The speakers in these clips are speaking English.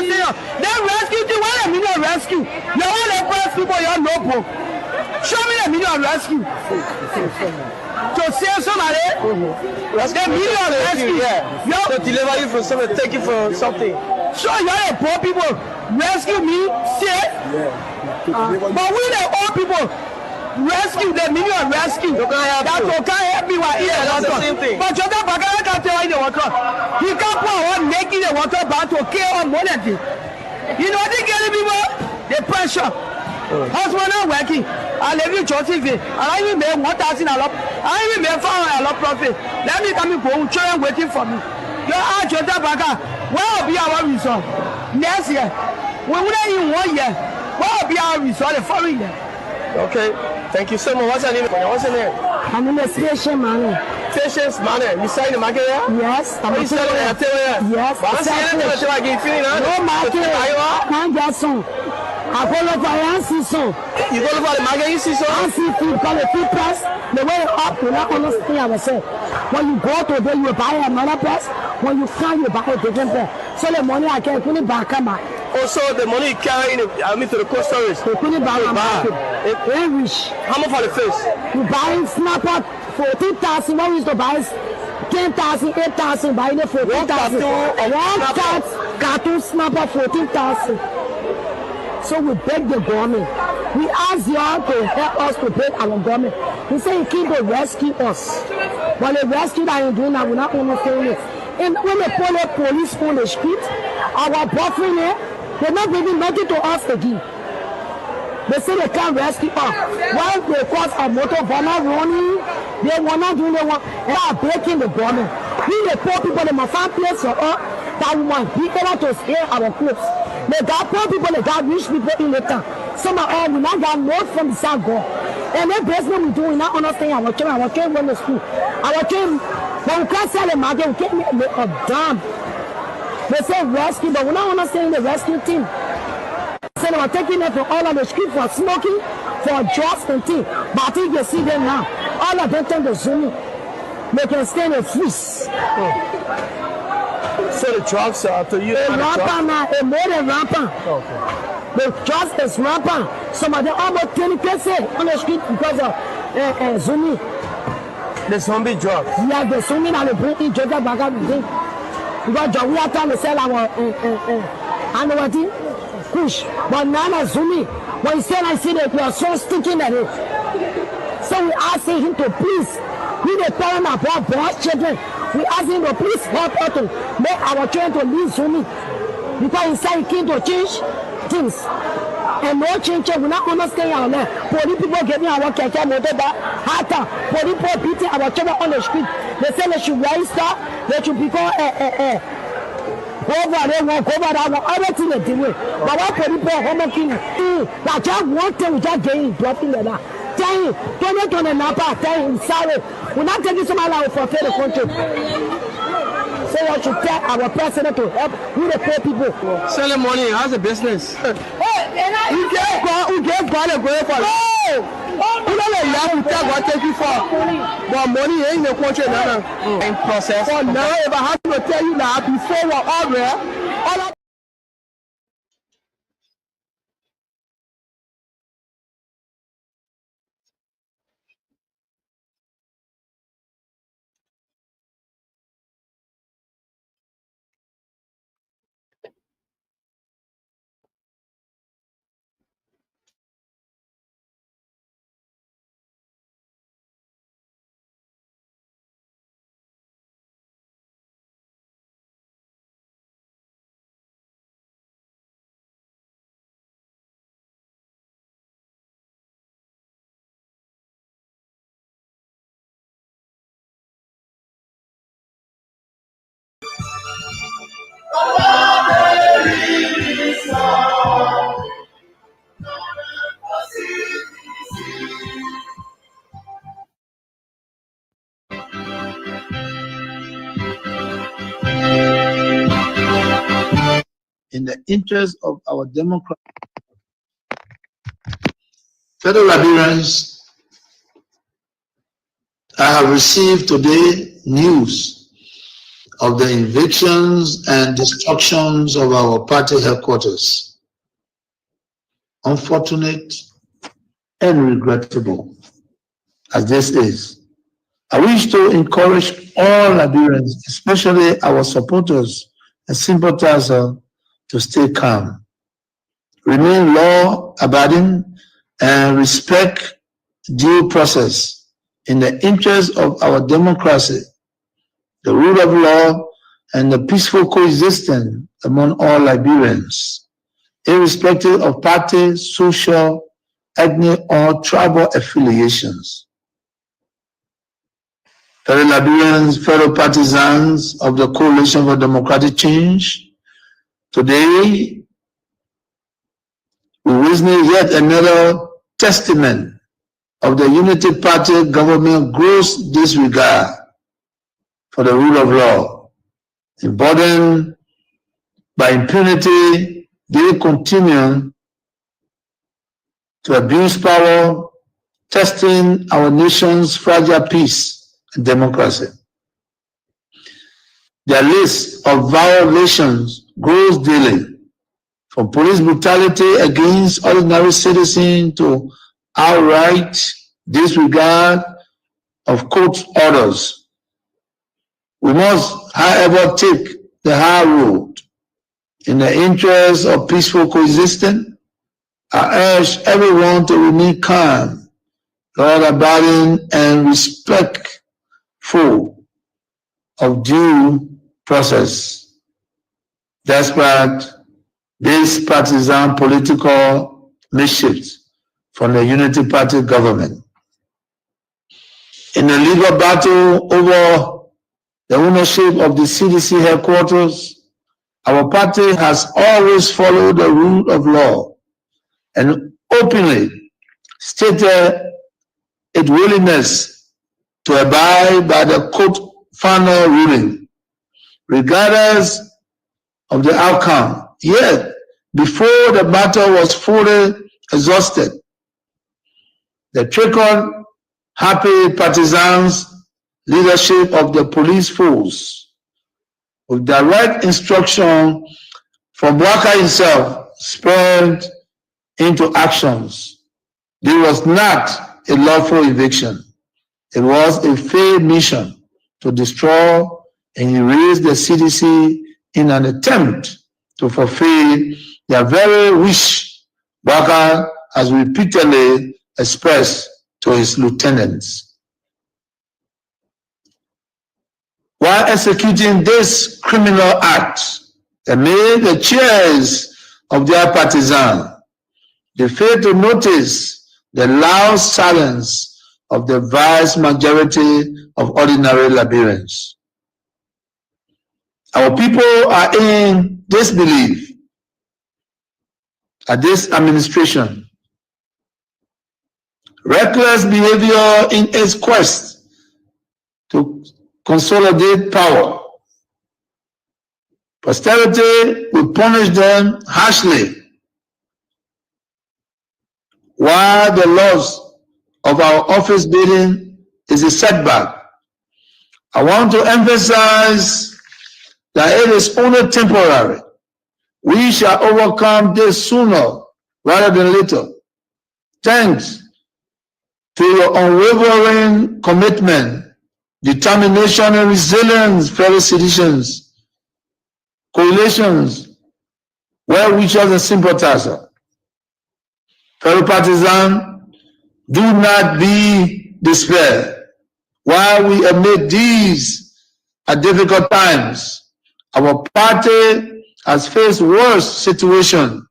They rescue you. What a meaning of rescue? You want to press people, you're no book. Show me the meaning of rescue. To save somebody, the meaning of rescue. Yeah. To deliver you from something, take you from something. So you're a poor people. Rescue me, save. But we the old people. Rescue, the meaning of rescue. That can't help me while here. That's the same thing. But Jota Bagara can't tell in the water. He can't put one neck in the water but to kill on money. You know they get people, the pressure. Husband not working. I live in Joseph. I even made 1,000 a lot. I even made 500 a lot profit. Let me come and go. Children waiting for me. You are Jota Bagara. Where will be our result? Next year. We wouldn't even 1 year. What will be our result the following year? Okay, thank you so much. What's your name? What's your name? My name is Patience Mane. Patience Mane. You selling the market here? Yes. I'm selling it. Yes. But I'm selling it. I give you no market. Can't get some. I go look for Yancy son. You go look for the market, you see some? Yancy food, call it food press. The way up, you not understand I was saying. When you go to there, you buy another press. When you come, you buy a different press. So the money I can put it back on my. Also, the money you carry in, to the cold storage. They put it back on my. Very rich. How much for the fish? You buy snapper 14,000. What we used to buy 10,000, 8,000. Buying it for 14,000. One cartoon snapper 14,000. So we beg the government. We ask y'all to help us to beg our government. We say he came to rescue us. But the rescue that ain't doing that, we're not understanding it. And when they pull the police on the street, our boyfriend here, they're not giving nothing to us again. They say they can't rescue us. Why they cause a motor bomber running? They were not doing the one. They are breaking the government. We the poor people, they must find place for us that we must be able to steal our clothes. They got poor people, they got rich people in the town. Some of us, we not got notes from the South God. And that business we do, we not understand our children went to school. Our children, when we can't sell the market, we can't make a damn. They say rescue, but we not understand the rescue team. So they were taking them from all of the street for smoking, for drugs and things. But I think you see them now. All of them turn to Zoom. They can stay in the freeze. So the drugs are to you? Rampant now, a more than rampant. Okay. The drugs is rampant. Some of them almost 20% on the street because of Zoom. The zombie drugs? Yeah, the Zoom that they bring in Georgia back up with them. Because we are trying to sell our and what thing? Push. But now Zoom, when he said I see that you are so sticking at it. So we asking him to please, we the parent of our boys children, we ask him to please help us to make our children to leave Zoom. Because he said he came to change things. And no change, we not understand our land. Police people getting our keke motor back, harder. Police people beating our children on the street. They say they should register, they should become go over there, go over that, everything they do. But what people are home killing? That just one thing we just getting dropping like that. Tell him, 20 Napa, tell him, sorry. We're not taking somebody out for the country. So we should tell our president to help with the poor people. Selling money, how's the business? You get God a great for you don't let you tell what take you for. But money ain't in the country now. In process. For now, if I have to tell you that before we're all there, in the interest of our democracy. Fellow Liberians, I have received today news of the evictions and destructions of our party headquarters. Unfortunate and regrettable as this is, I wish to encourage all Liberians, especially our supporters and sympathizers, to stay calm, remain law-abiding, and respect due process in the interest of our democracy, the rule of law, and the peaceful coexistence among all Liberians, irrespective of party, social, ethnic, or tribal affiliations. Fellow Liberians, fellow partisans of the Coalition for Democratic Change, today we witness yet another testament of the Unity Party government gross disregard for the rule of law. Emboldened by impunity, they continue to abuse power, testing our nation's fragile peace and democracy. Their list of violations grows daily, from police brutality against ordinary citizens to outright disregard of court orders. We must, however, take the high road. In the interest of peaceful coexistence, I urge everyone to remain calm, law-abiding, and respectful of due process, despite this partisan political mischiefs from the Unity Party government. In the legal battle over the ownership of the CDC headquarters, our party has always followed the rule of law and openly stated its willingness to abide by the court final ruling, regardless of the outcome. Yet, before the battle was fully exhausted, the trigger-happy partisans leadership of the police force, with direct instruction from Boakai himself, spurred into actions. There was not a lawful eviction. It was a failed mission to destroy and erase the CDC in an attempt to fulfill their very wish Boakai has repeatedly expressed to his lieutenants. While executing this criminal act, amid the cheers of their partisans, they failed to notice the loud silence of the vast majority of ordinary Liberians. Our people are in disbelief at this administration. Reckless behavior in its quest to consolidate power. Posterity will punish them harshly, while the loss of our office building is a setback. I want to emphasize that it is only temporary. We shall overcome this sooner rather than later. Thanks to your unwavering commitment, determination, and resilience, fellow citizens, coalitions, well-wishers, and sympathizers. Fellow partisans, do not be despaired. While we amid these difficult times, our party has faced worse situations,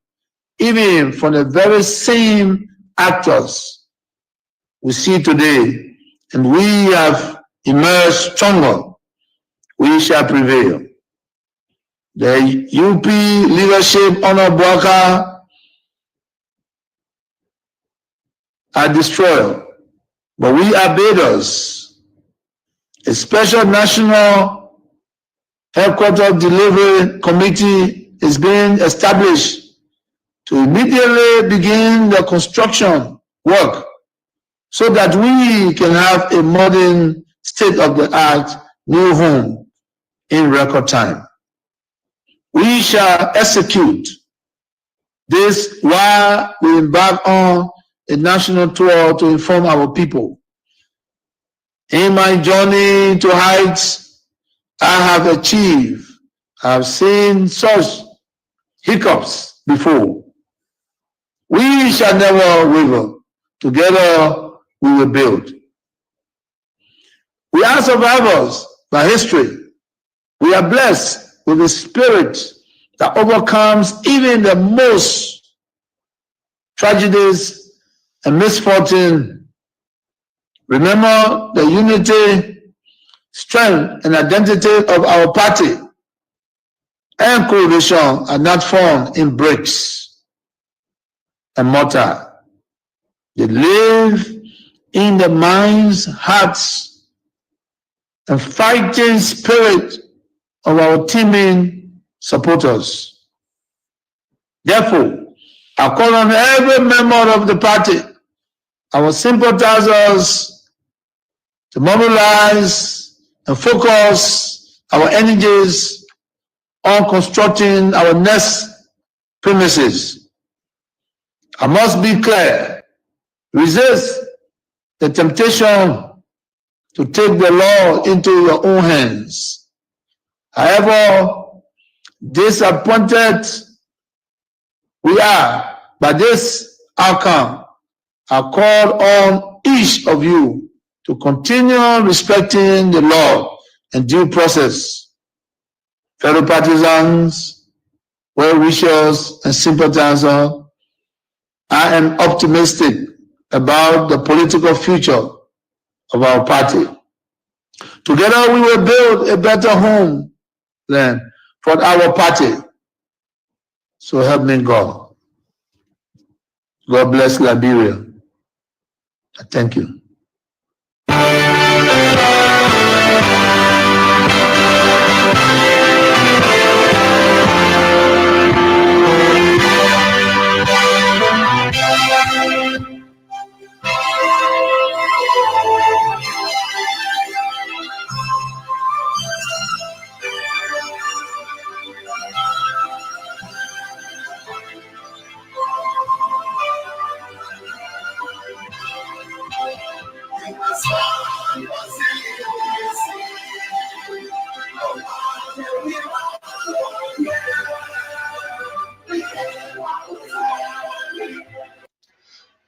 even from the very same actors we see today, and we have emerged stronger. We shall prevail. The UP leadership under Boakai are destroyed, but we are builders. A special national headquarters delivery committee is being established to immediately begin the construction work so that we can have a modern state-of-the-art new home in record time. We shall execute this while we embark on a national tour to inform our people. In my journey to heights I have achieved, I have seen such hiccups before. We shall never waver. Together we will build. We are survivors by history. We are blessed with a spirit that overcomes even the most tragedies and misfortune. Remember the unity, strength, and identity of our party and coalition are not formed in bricks and mortar. They live in the minds, hearts, and fighting spirit of our teaming supporters. Therefore, I call on every member of the party, our sympathizers, to mobilize and focus our energies on constructing our next premises. I must be clear, resist the temptation to take the law into your own hands. However disappointed we are by this outcome, I call on each of you to continue respecting the law and due process. Fellow partisans, well-wishers, and sympathizers, I am optimistic about the political future of our party. Together we will build a better homeland for our party. So help me God. God bless Liberia. Thank you.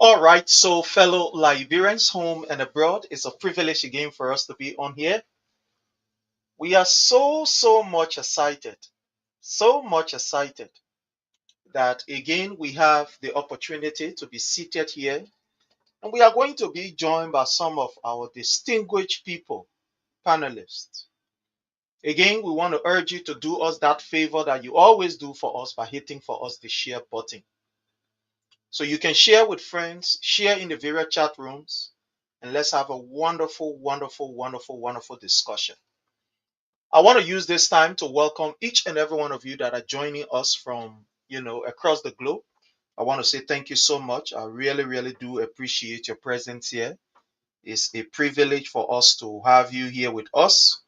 All right, so fellow Liberians, home and abroad, it's a privilege again for us to be on here. We are so much excited, that again we have the opportunity to be seated here, and we are going to be joined by some of our distinguished people, panelists. Again, we want to urge you to do us that favor that you always do for us by hitting for us the share button. So you can share with friends, share in the various chat rooms, and let's have a wonderful discussion. I want to use this time to welcome each and every one of you that are joining us from, across the globe. I want to say thank you so much. I really do appreciate your presence here. It's a privilege for us to have you here with us,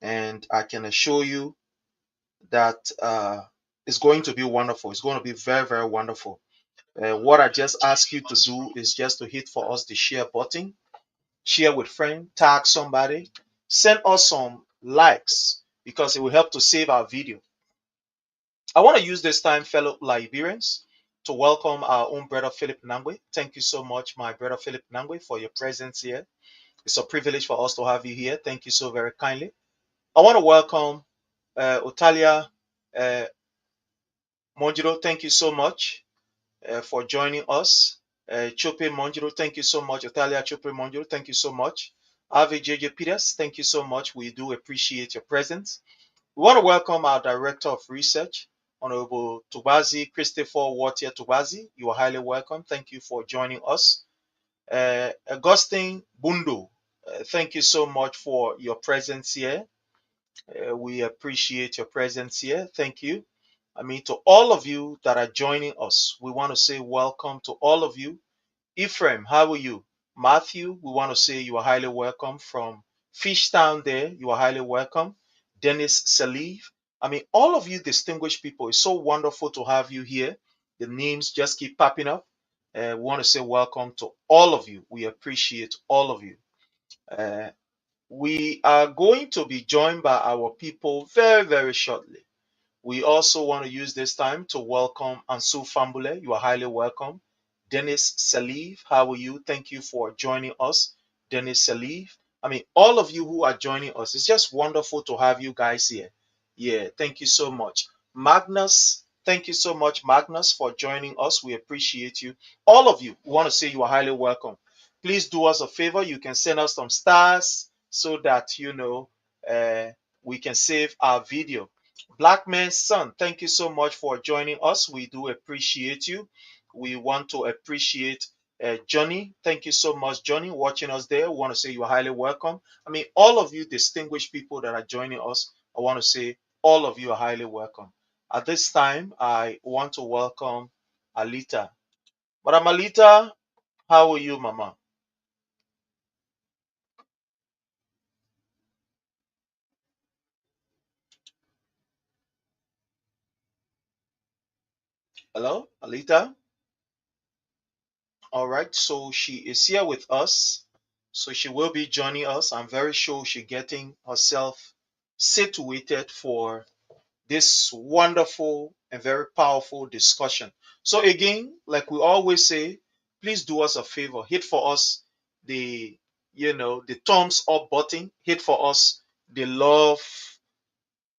and I can assure you that it's going to be wonderful. It's going to be very wonderful. What I just ask you to do is just to hit for us the share button, share with friends, tag somebody, send us some likes because it will help to save our video. I want to use this time, fellow Liberians, to welcome our own brother Philip Nangwe. Thank you so much, my brother Philip Nangwe, for your presence here. It's a privilege for us to have you here. Thank you so very kindly. I want to welcome Otalia Monjiro. Thank you so much for joining us. Chope Monjiro, thank you so much. Otalia Chope Monjiro, thank you so much. Ave JJ Peters, thank you so much. We do appreciate your presence. We want to welcome our Director of Research, Honorable Tubazi Christopher Watia Tubazi. You are highly welcome. Thank you for joining us. Augustine Bundo, thank you so much for your presence here. We appreciate your presence here. Thank you. To all of you that are joining us, we want to say welcome to all of you. Ephraim, how are you? Matthew, we want to say you are highly welcome from Fishtown there. You are highly welcome. Dennis Saliv. I mean, all of you distinguished people, it's so wonderful to have you here. The names just keep popping up. We want to say welcome to all of you. We appreciate all of you. Uh, we are going to be joined by our people very, very shortly. We also want to use this time to welcome Ansu Fambule. You are highly welcome. Dennis Saliv, how are you? Thank you for joining us. Dennis Saliv. I mean, all of you who are joining us, it's just wonderful to have you guys here. Yeah, thank you so much. Magnus, thank you so much, Magnus, for joining us. We appreciate you. All of you, we want to say you are highly welcome. Please do us a favor. You can send us some stars so that, we can save our video. Black Man's Son, thank you so much for joining us. We do appreciate you. We want to appreciate Johnny. Thank you so much, Johnny, watching us there. We want to say you are highly welcome. I mean, all of you distinguished people that are joining us, I want to say all of you are highly welcome. At this time, I want to welcome Alita. Madam Alita, how are you, Mama? Hello, Alita? All right, so she is here with us. So she will be joining us. I'm very sure she's getting herself situated for this wonderful and very powerful discussion. So again, like we always say, please do us a favor. Hit for us the thumbs up button. Hit for us the love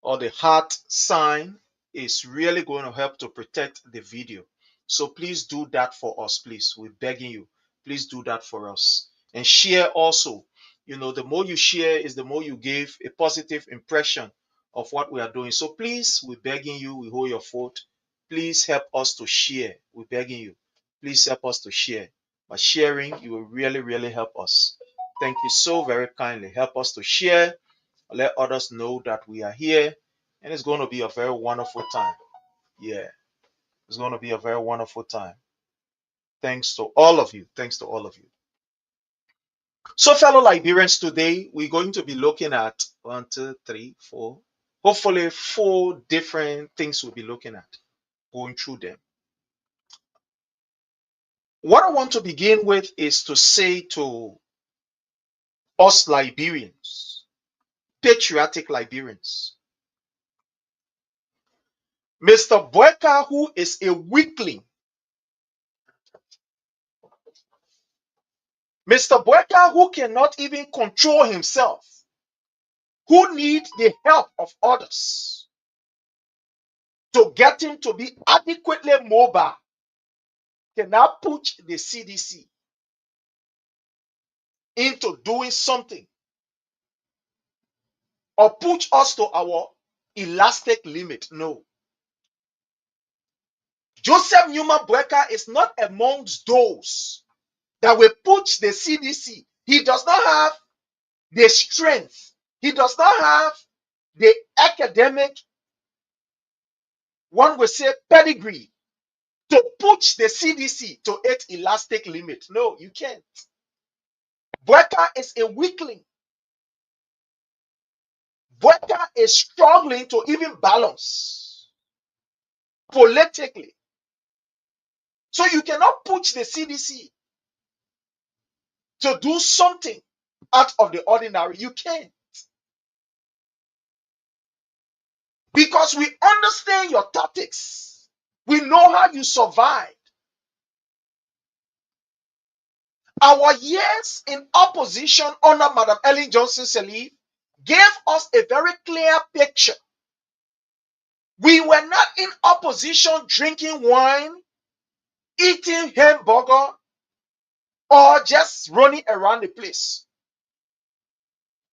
or the heart sign. Is really going to help to protect the video. So please do that for us, please. We're begging you. Please do that for us. And share also. The more you share is the more you give a positive impression of what we are doing. So please, we're begging you, we hold your foot. Please help us to share. We're begging you. Please help us to share. By sharing, you will really, really help us. Thank you so very kindly. Help us to share. Let others know that we are here, and it's going to be a very wonderful time. Yeah, it's going to be a very wonderful time. Thanks to all of you. Thanks to all of you. So, fellow Liberians, today we're going to be looking at one, two, three, four, hopefully four different things we'll be looking at, going through them. What I want to begin with is to say to us Liberians, patriotic Liberians, Mr. Boakai, who is a weakling, Mr. Boakai, who cannot even control himself, who needs the help of others to get him to be adequately mobile, cannot push the CDC into doing something or push us to our elastic limit. No. Joseph Newman Boakai is not amongst those that will push the CDC. He does not have the strength. He does not have the academic, one will say, pedigree to push the CDC to its elastic limit. No, you can't. Boakai is a weakling. Boakai is struggling to even balance politically. So you cannot push the CDC to do something out of the ordinary. You can't. Because we understand your tactics. We know how you survived. Our years in opposition under Madam Ellen Johnson Sirleaf gave us a very clear picture. We were not in opposition drinking wine, eating hamburger, or just running around the place.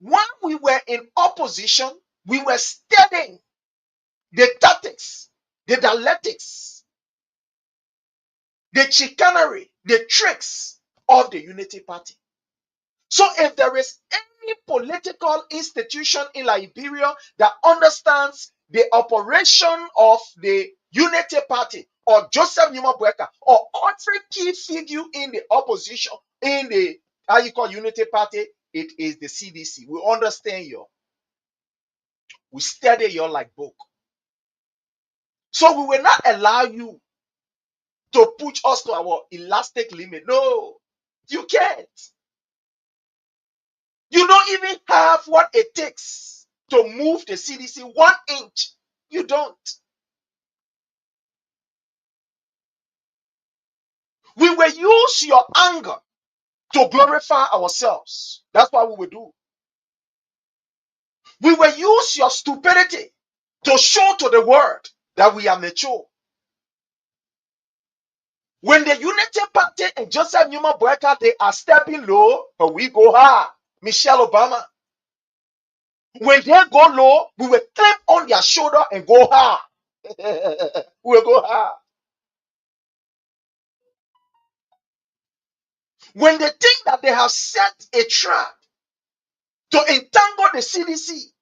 When we were in opposition, we were studying the tactics, the dialectics, the chicanery, the tricks of the Unity Party. So if there is any political institution in Liberia that understands the operation of the Unity Party or Joseph Newman Boakai or every key figure in the opposition, in the Unity Party, it is the CDC. We understand you. We steady you like book. So we will not allow you to push us to our elastic limit. No, you can't. You don't even have what it takes to move the CDC 1 inch. You don't. We will use your anger to glorify ourselves. That's what we will do. We will use your stupidity to show to the world that we are mature. When the Unity Party and Joseph Newman Boakai, they are stepping low, but we go high. Michelle Obama. When they go low, we will climb on their shoulder and go high. We will go high. When they think that they have set a trap to entangle the CDC,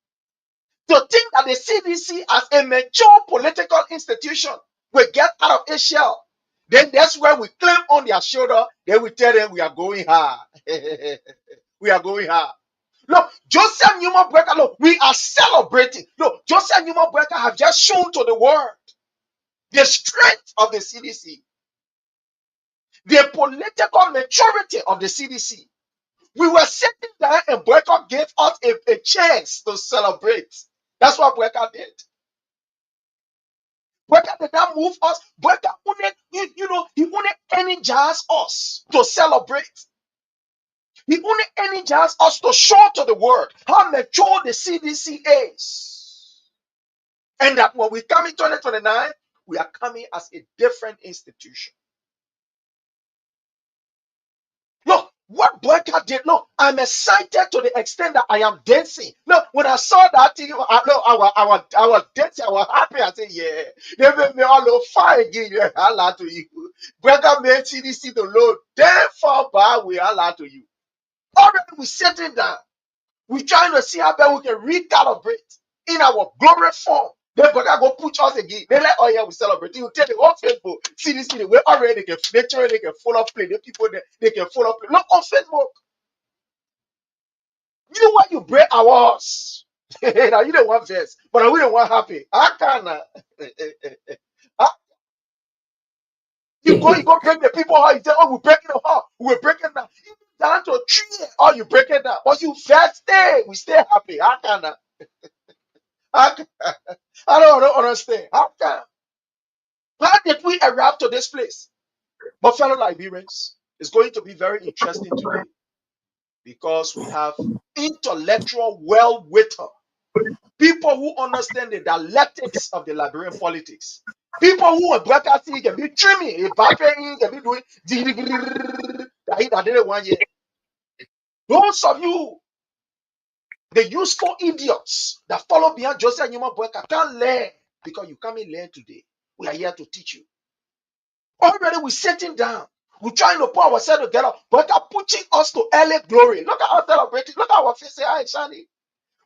to think that the CDC as a mature political institution will get out of its shell, then that's where we climb on their shoulder. Then we tell them we are going high. We are going high. Look, Joseph Newman Boakai, look, we are celebrating. Look, Joseph Newman Boakai have just shown to the world the strength of the CDC, the political maturity of the CDC. We were sitting there and Boakai gave us a chance to celebrate. That's what Boakai did. Boakai did not move us. Boakai wanted, he wanted energize us to celebrate. He only energized us to show to the world how mature the CDC is. And that when we come in 2029, we are coming as a different institution. Look, what Boakai did, look, I'm excited to the extent that I am dancing. Look, when I saw that thing, look, I was dancing, I was happy. I said, yeah, they made me all over fire again. Yeah, Allah to you. Boakai made CDC the Lord. Therefore, by we Allah to you. Already we're sitting down. We're trying to see how best we can recalibrate in our glory form. Then Boakai go push us again. They like, oh yeah, we celebrate. You tell the whole Facebook, CDC, we already they can follow play. The people they can follow play. Look on Facebook. You want you break ours. Now you don't want verse, but we don't want happy. I can't. You go break the people heart. You say, oh, we're breaking the heart. We're breaking down. You down to a tree. Oh, you break it down. But you first stay. We stay happy. I can't. I don't understand. How did we arrive to this place? But fellow Liberians, it's going to be very interesting today because we have intellectual well-witter people who understand the dialectics of the Liberian politics. People who are broadcasting can be trimming, can be doing. I didn't want yet. Those of you, the useful idiots that follow behind Joseph Newman Boakai, can't learn because you come and learn today. We are here to teach you. Already we're sitting down. We're trying to put ourselves together, but are pushing us to early glory. Look at us celebrating. Look at our faces. Hi, Shani.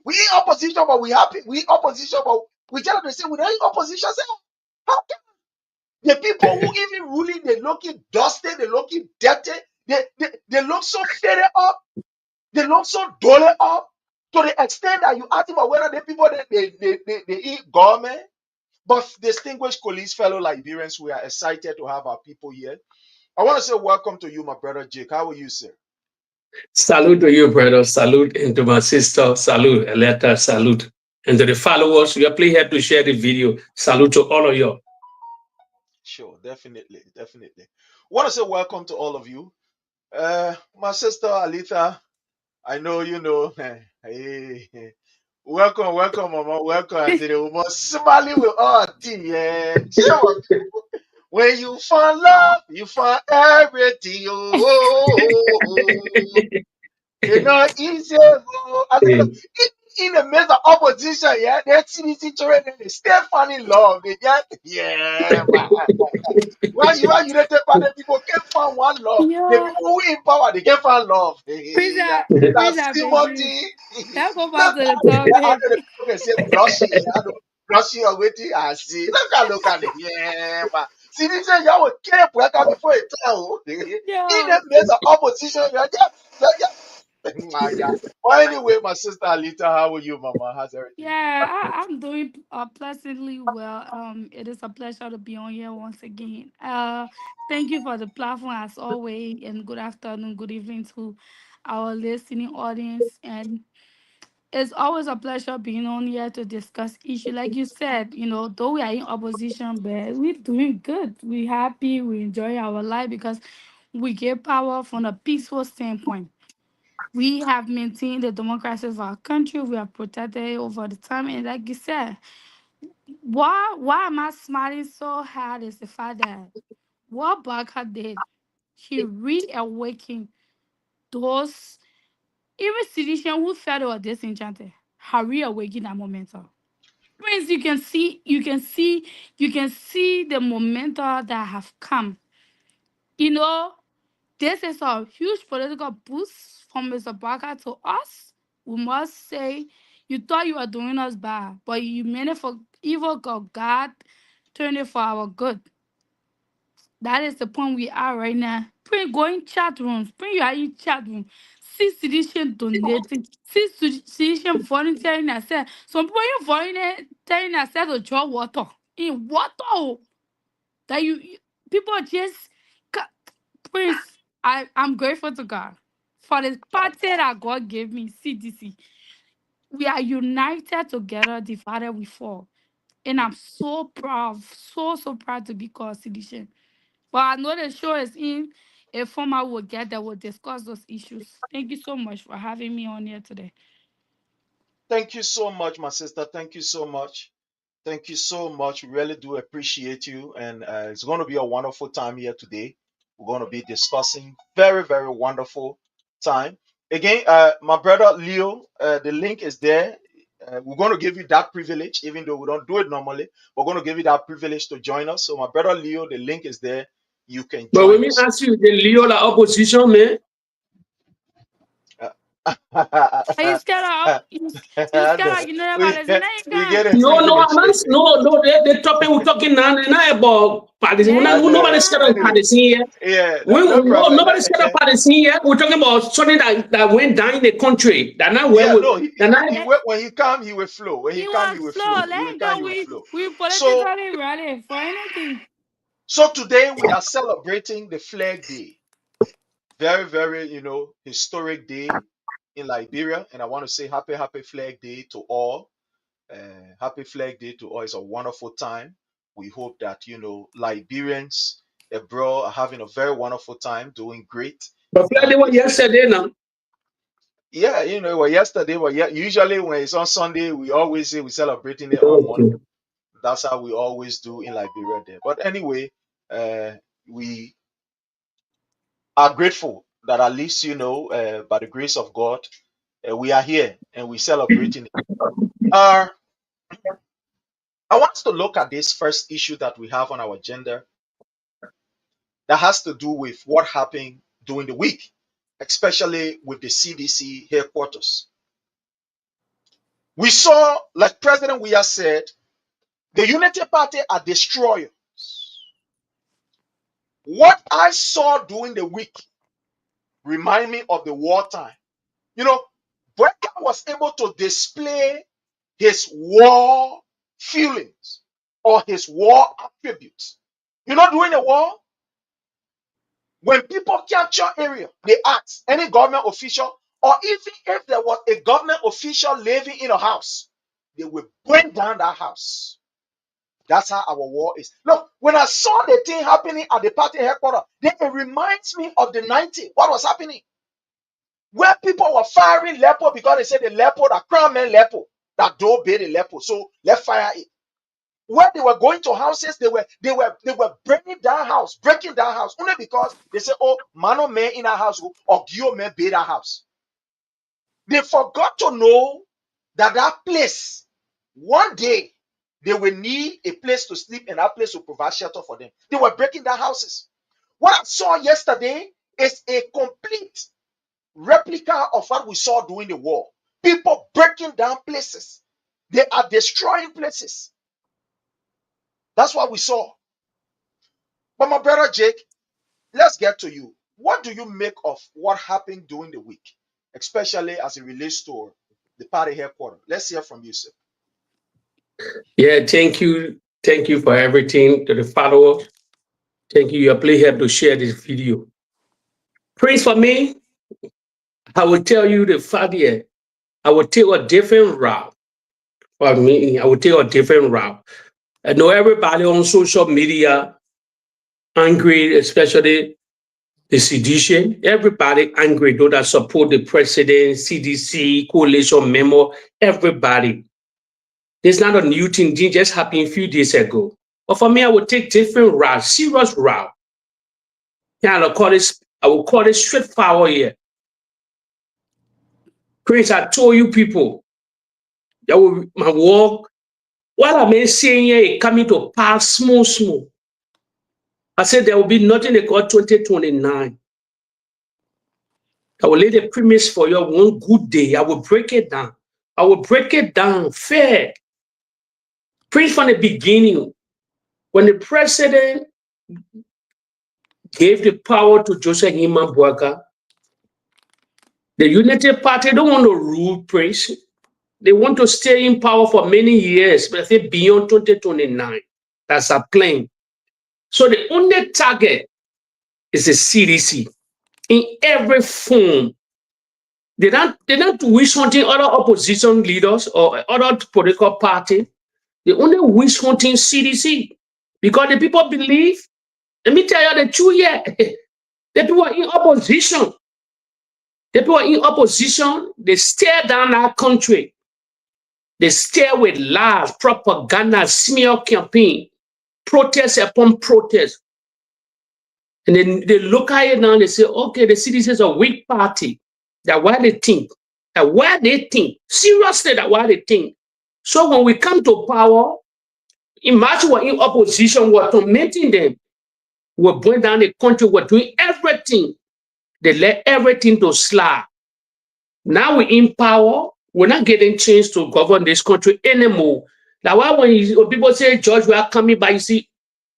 We in opposition, but we happy. We in opposition, but we tell them to say we're not in opposition. Say, how can the people who even ruling, they looking dusty, they looking dirty, they look so faded up, they look so dull up, to the extent that you ask them whether the people they eat government. But distinguished colleagues, fellow Liberians, we are excited to have our people here. I want to say welcome to you, my brother Jake. How are you, sir? Salute to you, brother. Salute, and to my sister. Salute, Eleta. Salute. And to the followers, we are pleased here to share the video. Salute to all of you. Sure, definitely. I want to say welcome to all of you. My sister Alita, I know you know. Hey. Welcome, Mama. Welcome. I said, we must smile with all yeah. When you find love, you find everything. It's not easy. I said, look, in the midst of opposition, yeah, that CDC children, they still finding love. They just, yeah, man. Why you united by the people can't find one love. The people who in power, they can't find love. That's Timothy. That go back to the topic. People can say blushing. Blushing or waiting. I see. Look at it. Yeah, man. See, this is y'all will kill Boakai before it tell. In the midst of opposition, yeah. My God. Well, anyway, my sister Alita, how are you, Mama? How's everything? Yeah, I'm doing pleasantly well. It is a pleasure to be on here once again. Thank you for the platform as always, and good afternoon, good evening to our listening audience. And it's always a pleasure being on here to discuss issue. Like you said, though we are in opposition, but we're doing good. We're happy. We enjoy our life because we get power from a peaceful standpoint. We have maintained the democracy of our country. We have protected it over the time. And like you said, why am I smiling so hard is the fact that what Baka did, he reawakened those even citizens who felt they were disenchanted. He reawakened that momentum. Prince, you can see the momentum that have come. You know, this is a huge political boost from Mr. Barker to us. We must say, you thought you were doing us bad, but you meant it for evil, God turned it for our good. That is the point we are right now. Pray go in chat rooms. Pray you are in chat room. See citizen donating. See citizen volunteering themselves. Some people you volunteering themselves to draw water. In water. Oh, that people just ca- Prince. I'm grateful to God for the party that God gave me, CDC. We are united together, divided we fall. And I'm so proud, so proud to be called citizen. But I know the show is in a format we'll get that will discuss those issues. Thank you so much for having me on here today. Thank you so much, my sister. Thank you so much. Thank you so much. We really do appreciate you. And it's going to be a wonderful time here today. We're going to be discussing very, very wonderful time. Again, my brother Leo, the link is there. We're going to give you that privilege, even though we don't do it normally. We're going to give you that privilege to join us. So, my brother Leo, the link is there. You can But when join me us. ask you, the Leo la opposition, man. Are you scared of you scared of we, nobody? Now you we can. get a No, no, privilege. the topic we're talking now, not about partisan. Now you Nobody's scared of Anyway, can. partisan here. yeah, no No, problem. nobody's scared of partisan here. We're talking about something that went down in the country. That not where Yeah, we, no, that not, he Let, when he come, he will flow. When he he come, he was will slow. flow. He Let will him come, go. he will flow. We So, politically ready for anything. so today we are celebrating the Flag Day. Very, very, historic day in Liberia, and I want to say happy Flag Day to all. Happy Flag Day to all. It's a wonderful time. We hope that Liberians abroad are having a very wonderful time, doing great. but Friday And was if yesterday now. yeah, well, yesterday, well, yeah, usually when it's on Sunday, we always say we're celebrating it on Monday. Okay. That's how we always do in Liberia there. But anyway, uh, we are grateful that at least, by the grace of God, we are here and we're celebrating it. Uh, I want us to look at this first issue that we have on our agenda that has to do with what happened during the week, especially with the CDC headquarters. We saw, like President Weah said, the Unity Party are destroyers. What I saw during the week remind me of the wartime. You know, Boakai was able to display his war feelings or his war attributes. During the war, when people capture area, they ask any government official, or even if there was a government official living in a house, they will burn down that house. That's how our war is. Look, when I saw the thing happening at the party headquarters, then it reminds me of the 90s. What was happening? Where people were firing Lepo because they said the Lepo, that crown man Lepo, that door bait the Lepo. So let's fire it. Where they were going to houses, they were breaking down house, only because they said, oh, Mano man in our house or Gio man bait our house. They forgot to know that place, one day, they will need a place to sleep and that place will provide shelter for them. They were breaking down houses. What I saw yesterday is a complete replica of what we saw during the war. People breaking down places. They are destroying places. That's what we saw. But my brother Jake, let's get to you. What do you make of what happened during the week? especially as it relates to the party headquarters. Let's hear from you, sir. Yeah, thank you. Thank you for everything to the followers. Thank you. Your play help to share this video. Prince, for me, I will tell you the fact here, I will take a different route. For me, I will take a different route. I know everybody on social media angry, especially the sedition. Everybody angry, those that support the president, CDC, coalition member, everybody. It's not a new thing. It just happened a few days ago. But for me, I would take different route, serious route. Yeah, I will call it straightforward here. Prince, I told you people, that will my work. What I'm saying here is coming to pass small. I said there will be nothing they call 2029. I will lay the premise for you one good day. I will break it down. I will break it down fair. Prince, from the beginning, when the president gave the power to Joseph Hima Boakai, the Unity Party don't want to rule, Prince. They want to stay in power for many years, but I think beyond 2029. That's a plan. So the only target is the CDC in every form. They don't wish hunting other opposition leaders or other political party. They only wish hunting CDC because the people believe. Let me tell you the truth here. The people are in opposition. The people are in opposition. They stare down our country. They stare with lies, propaganda, smear campaign, protest upon protest. And then they look at it now and they say, okay, the CDC is a weak party. That's why they think. That's why they think. Seriously, that's why they think. So when we come to power, imagine we're in opposition, we're tormenting them. We're bring down the country, we're doing everything. They let everything to slide. Now we're in power, we're not getting chance to govern this country anymore. That's why when people say, George, we are coming back, you see,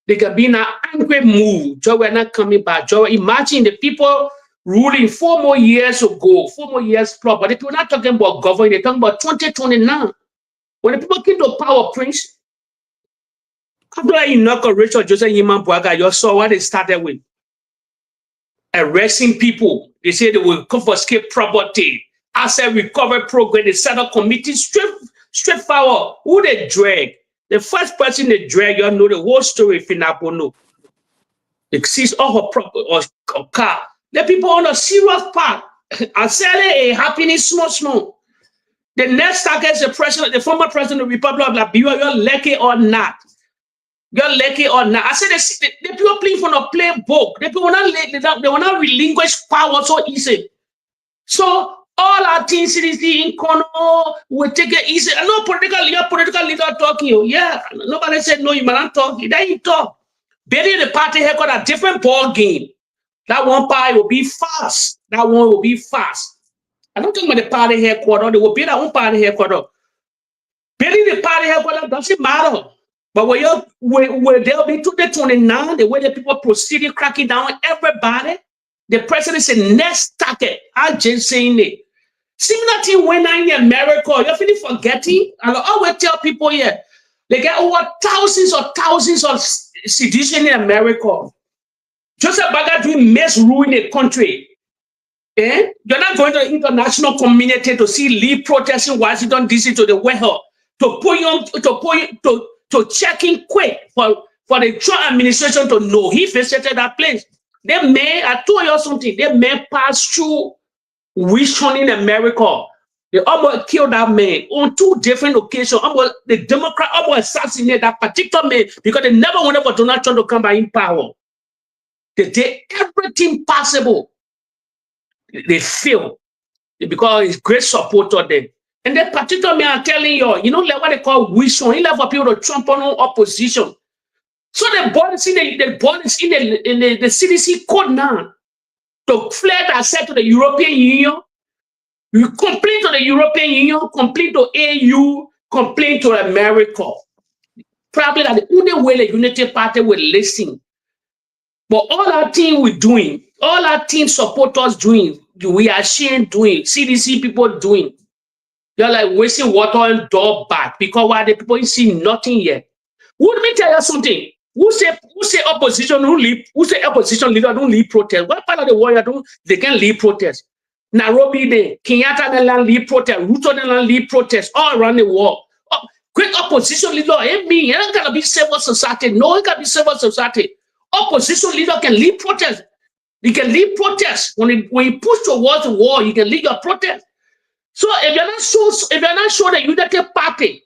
they can be in an angry mood. George, we're not coming back. George, imagine the people ruling 4 more years ago, 4 more years plus, but if we're not talking about governing, they're talking about 2029. When the people came to power, Prince, after inauguration, Joseph Hima Boakai, you saw what they started with. Arresting people. They say they will confiscate property. Asset recovery program. They set up committees straightforward. Who they drag? The first person they drag, you know the whole story. Finabono. They seize all her property or car. The people on a serious part are selling a happiness small. The next target is the former president of the Republic of Liberia. You're lucky or not. You're lucky or not. I said the people playing for the playbook. The people will not relinquish power so easy. So all our things in Kono will take it easy. I know political leader talking. Yeah, nobody said no, you might not talk. Then you talk. Building the party here got a different ball game. That one party will be fast. That one will be fast. I don't talk about the party headquarters. They will be that one party headquarters. Building the party headquarters doesn't matter. But where they'll be 2029, the way the people proceeding, cracking down on everybody, the president is the next target. I'm just saying it. Similar thing went on in America. You're feeling forgetting? And I always tell people here, they get over thousands of sedition in America. Joseph Boakai doing misrule in the country. Eh? You're not going to the international community to see Lee protesting Washington, D.C. to the White to check in quick for the Trump administration to know he visited that place. I told you something, they may pass through witch hunt in America. They almost killed that man on 2 different occasions. The Democrat almost assassinated that particular man because they never wanted for Donald Trump to come back in power. They did everything possible. They failed because he's great supporter there. And that particular man, I'm telling you, you know like what they call witch hunt. He left for people to trump on opposition. So the ball is in the CDC code now to flare that said to the European Union. You complain to the European Union, complain to AU, complain to America. Probably that the only way the Unity Party will listen. But all our team we're doing, all our team supporters doing, we are seeing doing, CDC people doing. You're like wasting water and door back because why the people ain't see nothing yet. Let me tell you something. Who say opposition don't lead? Who say opposition leader don't lead protest? What part of the world don't they can lead protest? Nairobi there, Kenyatta they land lead protest, Ruto they land lead protest all around the world. Great opposition leader ain't me. It ain't gonna be civil society. No, it can be civil society. Opposition leader can lead protest. You can lead protest when you push towards the wall. You can lead your protest. So if you're not sure that you that party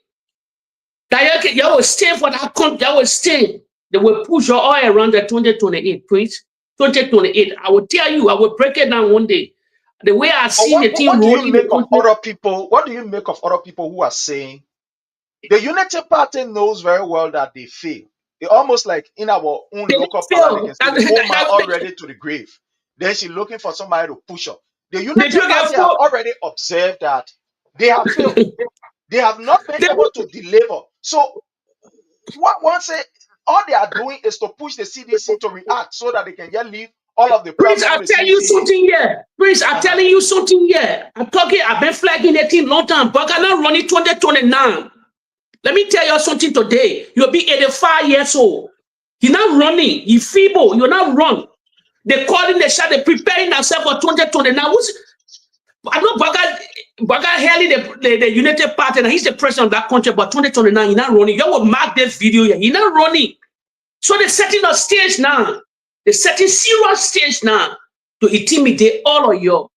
that you will stand for that country, you will stand. They will push your oil around the 2028, please. 2028. I will tell you, I will break it down one day. The way I see the thing what do rolling. you make of other people? What do you make of other people who are saying the Unity Party knows very well that they fail? It's almost like in our own They local fail. parliament, they can say the old man already to the grave. Then she's looking for somebody to push her. The Unity Party have already observed that they have failed. They have not been able to deliver. So what one say all they are doing is to push the CDC to react so that they can just leave all of the Prince, problem. I'll tell you something here. Prince, I'm telling you something here. I'm talking, I've been flagging the team long time, but I'm not running 2029. Let me tell you something today. You'll be 85 years old. You're not running. You're feeble. You're not run. They're calling the shot. They're preparing themselves for 2029. I know Baga Haley, the United Party, and he's the president of that country, but 2029, you're not running. You will mark this video here. You're not running. So they're setting a stage now. They're setting serious stage now to intimidate all of you.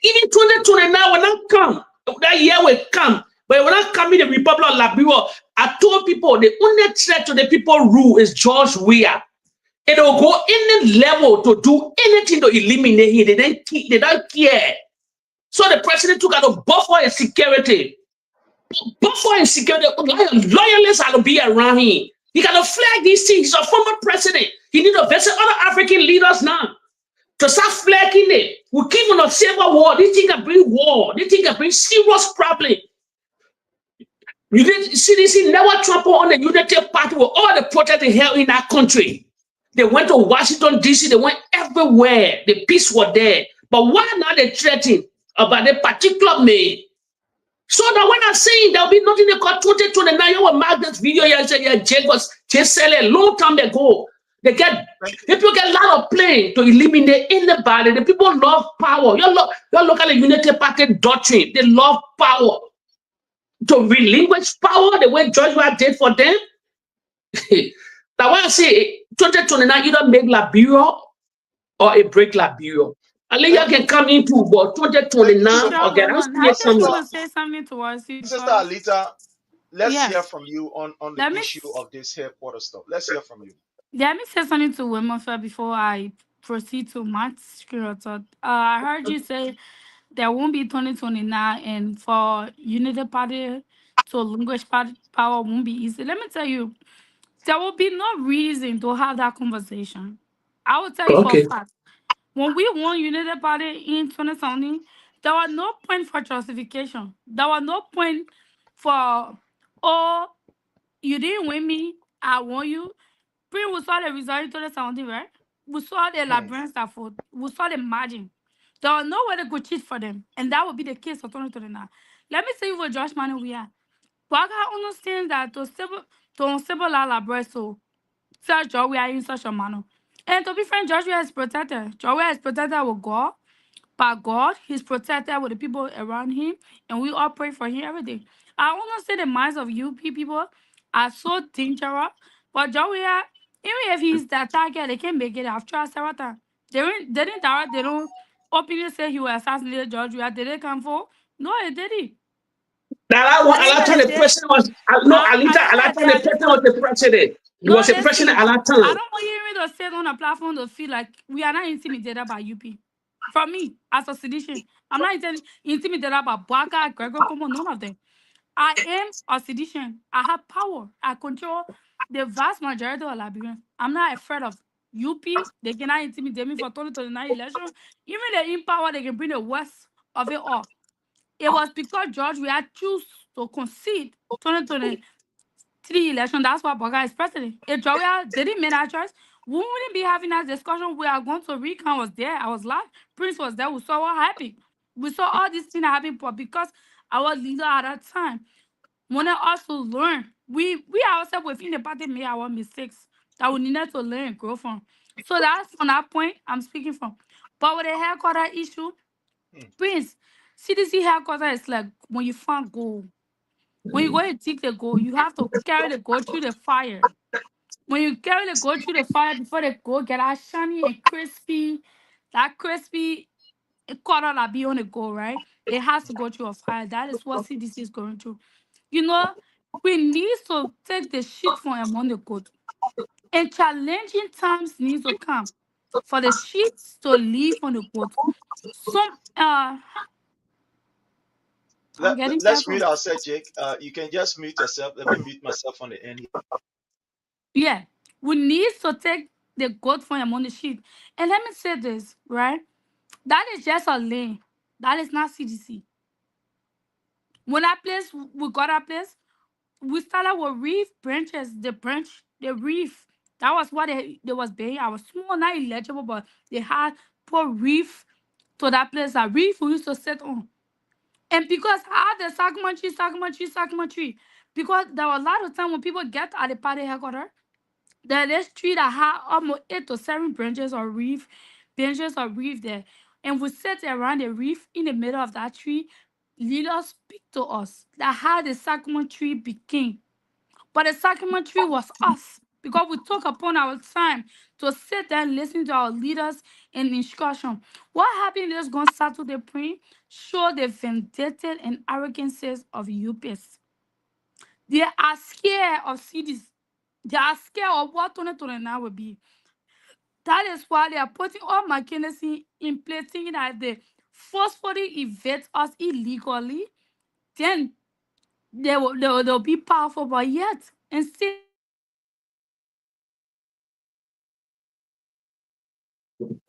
Even 2029 will not come. That year will come. But it will not come in the Republic of Liberia. I told people the only threat to the people rule is George Weah. It will go any level to do anything to eliminate him. They don't care. So the president took out a buffer and security. Buffer and security. Loyalists are to be around him. He cannot flag these things. He's a former president. He need to visit other African leaders now to start flagging it. We keep on a civil war. This thing can bring war. This thing can bring serious problem. You did CDC never trample on the Unity Party with all the protests they held in that country. They went to Washington, D.C. They went everywhere. The peace was there. But why now they threatening about a particular man? So that when I'm saying there'll be nothing they call 2029, you will mark this video here and say, yeah, Jake was just selling a long time ago. People get a lot of plane to eliminate anybody. The people love power. You look at the Unity Party doctrine. They love power. To relinquish power the way George Weah did for them. That's why I say 2029 either make Liberia or a break Liberia. Aliyah can come into about 2029 again. I just want to say something towards you. Sister Alita, let's hear from you on the issue of this headquarters stuff. Let's hear from you. Let me say something to Womenfeld before I proceed to my screen thought. I heard you say there won't be 2029 and for Unity Party to language power won't be easy. Let me tell you, there will be no reason to have that conversation. I will tell you for a fact. When we won Unity Party in 2017, there was no point for justification. There was no point for, oh, you didn't win me, I won you. We saw the result in 2017, right? We saw the Liberians that fought. We saw the margin. There was no way to go cheat for them. And that would be the case for 2029. Let me say you for Josh Manning we are. But I understand that to stable our Liberia, so such job we are in such a manner. And to be frank, Josh is protected. Josh is protected with God. By God, he's protected with the people around him, and we all pray for him every day. I want to say the minds of you people are so dangerous, but Joey, even if he's that target, they can make it. I've tried several times. They don't openly say he will assassinate George. Did they come for? No, they didn't. Alata, the president was no Alita. Alata, the president was the president. He was the president at that time. I don't want you to sit on a platform to feel like we are not intimidated by UP. From me, as a sedition, I'm not intimidated by Boakai, Gregor, Como, none of them. I am a sedition. I have power. I control the vast majority of Liberians. I'm not afraid of UP. They cannot intimidate me for 2029 election. Even the in power, they can bring the worst of it all. It was because George we had choose to concede 2020 3 elections. That's why Boakai is president. If Joya didn't make that choice, we wouldn't be having that discussion. We are going to recount. Was there. I was live. Prince was there. We saw what happened. We saw all these things happen, but because our leader at that time wanted us to learn, we ourselves within the party made our mistakes that we needed to learn and grow from. So that's from that point I'm speaking from. But with the headquarter issue, Prince, CDC headquarter is like when you find gold. When you go to dig the gold, you have to carry the gold through the fire. When you carry the gold through the fire before the gold get that shiny and crispy, that crispy color that be on the gold, right? It has to go through a fire. That is what CDC is going through. You know, we need to take the shit from among the gold. And challenging times needs to come for the sheets to leave on the goat. Some I'm getting Let's mute circles. ourselves, Jake. You can just mute yourself. Let me mute myself on the end here. Yeah. We need to take the goat from among the sheep. And let me say this, right? That is just a lane. That is not CDC. When that place we got that place, we started with reef branches, the reef. That was what they was being. I was small, not illegible, but they had put reef to that place. That reef we used to sit on. And because I had the Sakuma tree, because there were a lot of time when people get at the party headquarters, there is tree that had almost 8 to 7 branches of reef there. And we sit around the reef in the middle of that tree, leaders speak to us. That how the Sakuma tree became. But the sacrament tree was us because we took upon our time to sit there and listen to our leaders and instruction. What happened is going to start to the point, show the vindictive and arrogances of UPS. They are scared of cities. They are scared of what 2029 will be. That is why they are putting all mechanisms in place, thinking that they forcefully evict us illegally, then they'll be powerful, but yet, and still.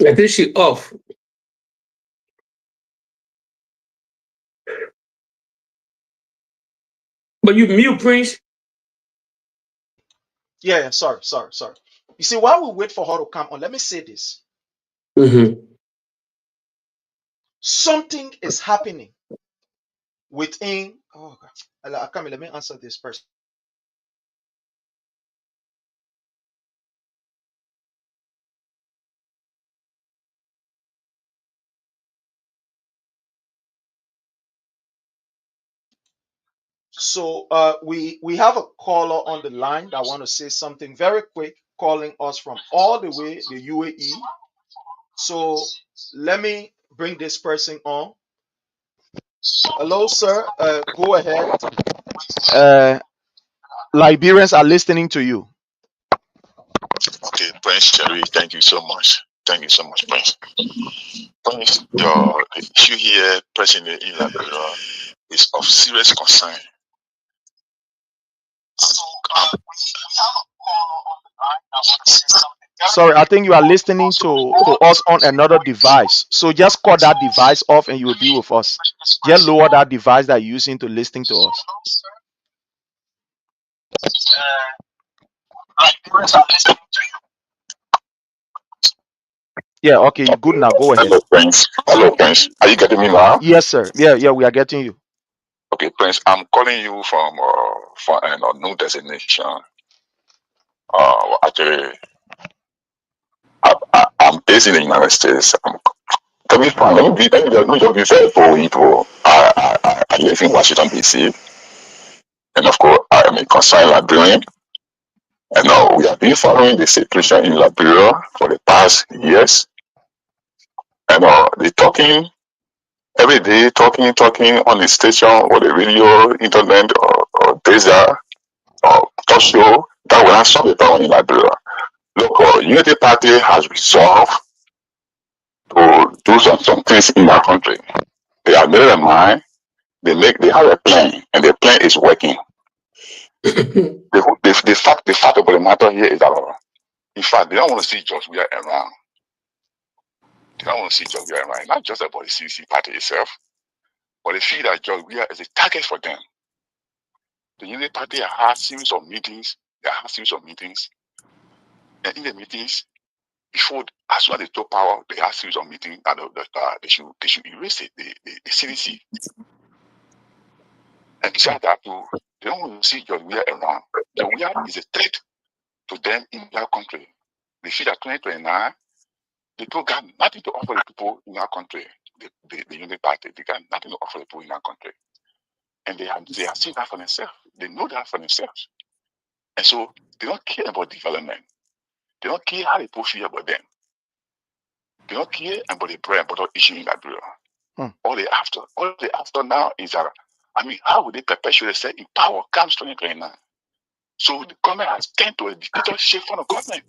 I think she off. But you mute, Prince. Yeah, sorry. You see, while we wait for her to come on, let me say this. Mm-hmm. Something is happening within. Oh God, I can't. Let me answer this person. So we have a caller on the line that want to say something very quick, calling us from all the way the UAE. So let me bring this person on. Hello, sir. Go ahead. Liberians are listening to you. Okay, Prince Cherry, thank you so much. Thank you so much, Prince. Prince, your issue here, President in Liberia, is of serious concern. Sorry, I think you are listening to us on another device. So just cut that device off and you will be with us. Just lower that device that you're using to listening to us. Yeah, okay, you're good now. Go ahead. Hello, Prince. Hello, Prince. Are you getting me now? Yes, sir. Yeah, we are getting you. Okay, Prince, I'm calling you from an unknown destination. Actually, I'm based in the United States. Let me just be fair for people. I live in Washington, D.C. And of course, I am a concerned Liberian. And now we have been following the situation in Liberia for the past years. And they talking every day, talking on the station or the radio, internet, or data, or talk show that will have solve the problem in Liberia. Look, Unity Party has resolved to do some things in our country. They have made their mind. They have a plan, and the plan is working. The fact about the matter here is that, in fact, they don't want to see George Weah around. They don't want to see George Weah around. Not just about the CDC party itself, but they feel that George Weah is a target for them. The Unity Party had a series of meetings. They had a series of meetings. And in the meetings, before, as soon as they took power, they had a series of meetings that they should erase it, the CDC. And besides that, too, they don't want to see George Weah around. George Weah is a threat to them in their country. They see that 2029, they don't got nothing to offer the people in our country. The Unity Party, they got nothing to offer the people in our country. And they are seeing that for themselves. They know that for themselves. And so they don't care about development. They don't care how the people feel about them. They don't care about the bread and butter issue in Liberia. All they after now is how would they perpetuate themselves in power comes 2029? So the government has turned to a dictatorship form of government.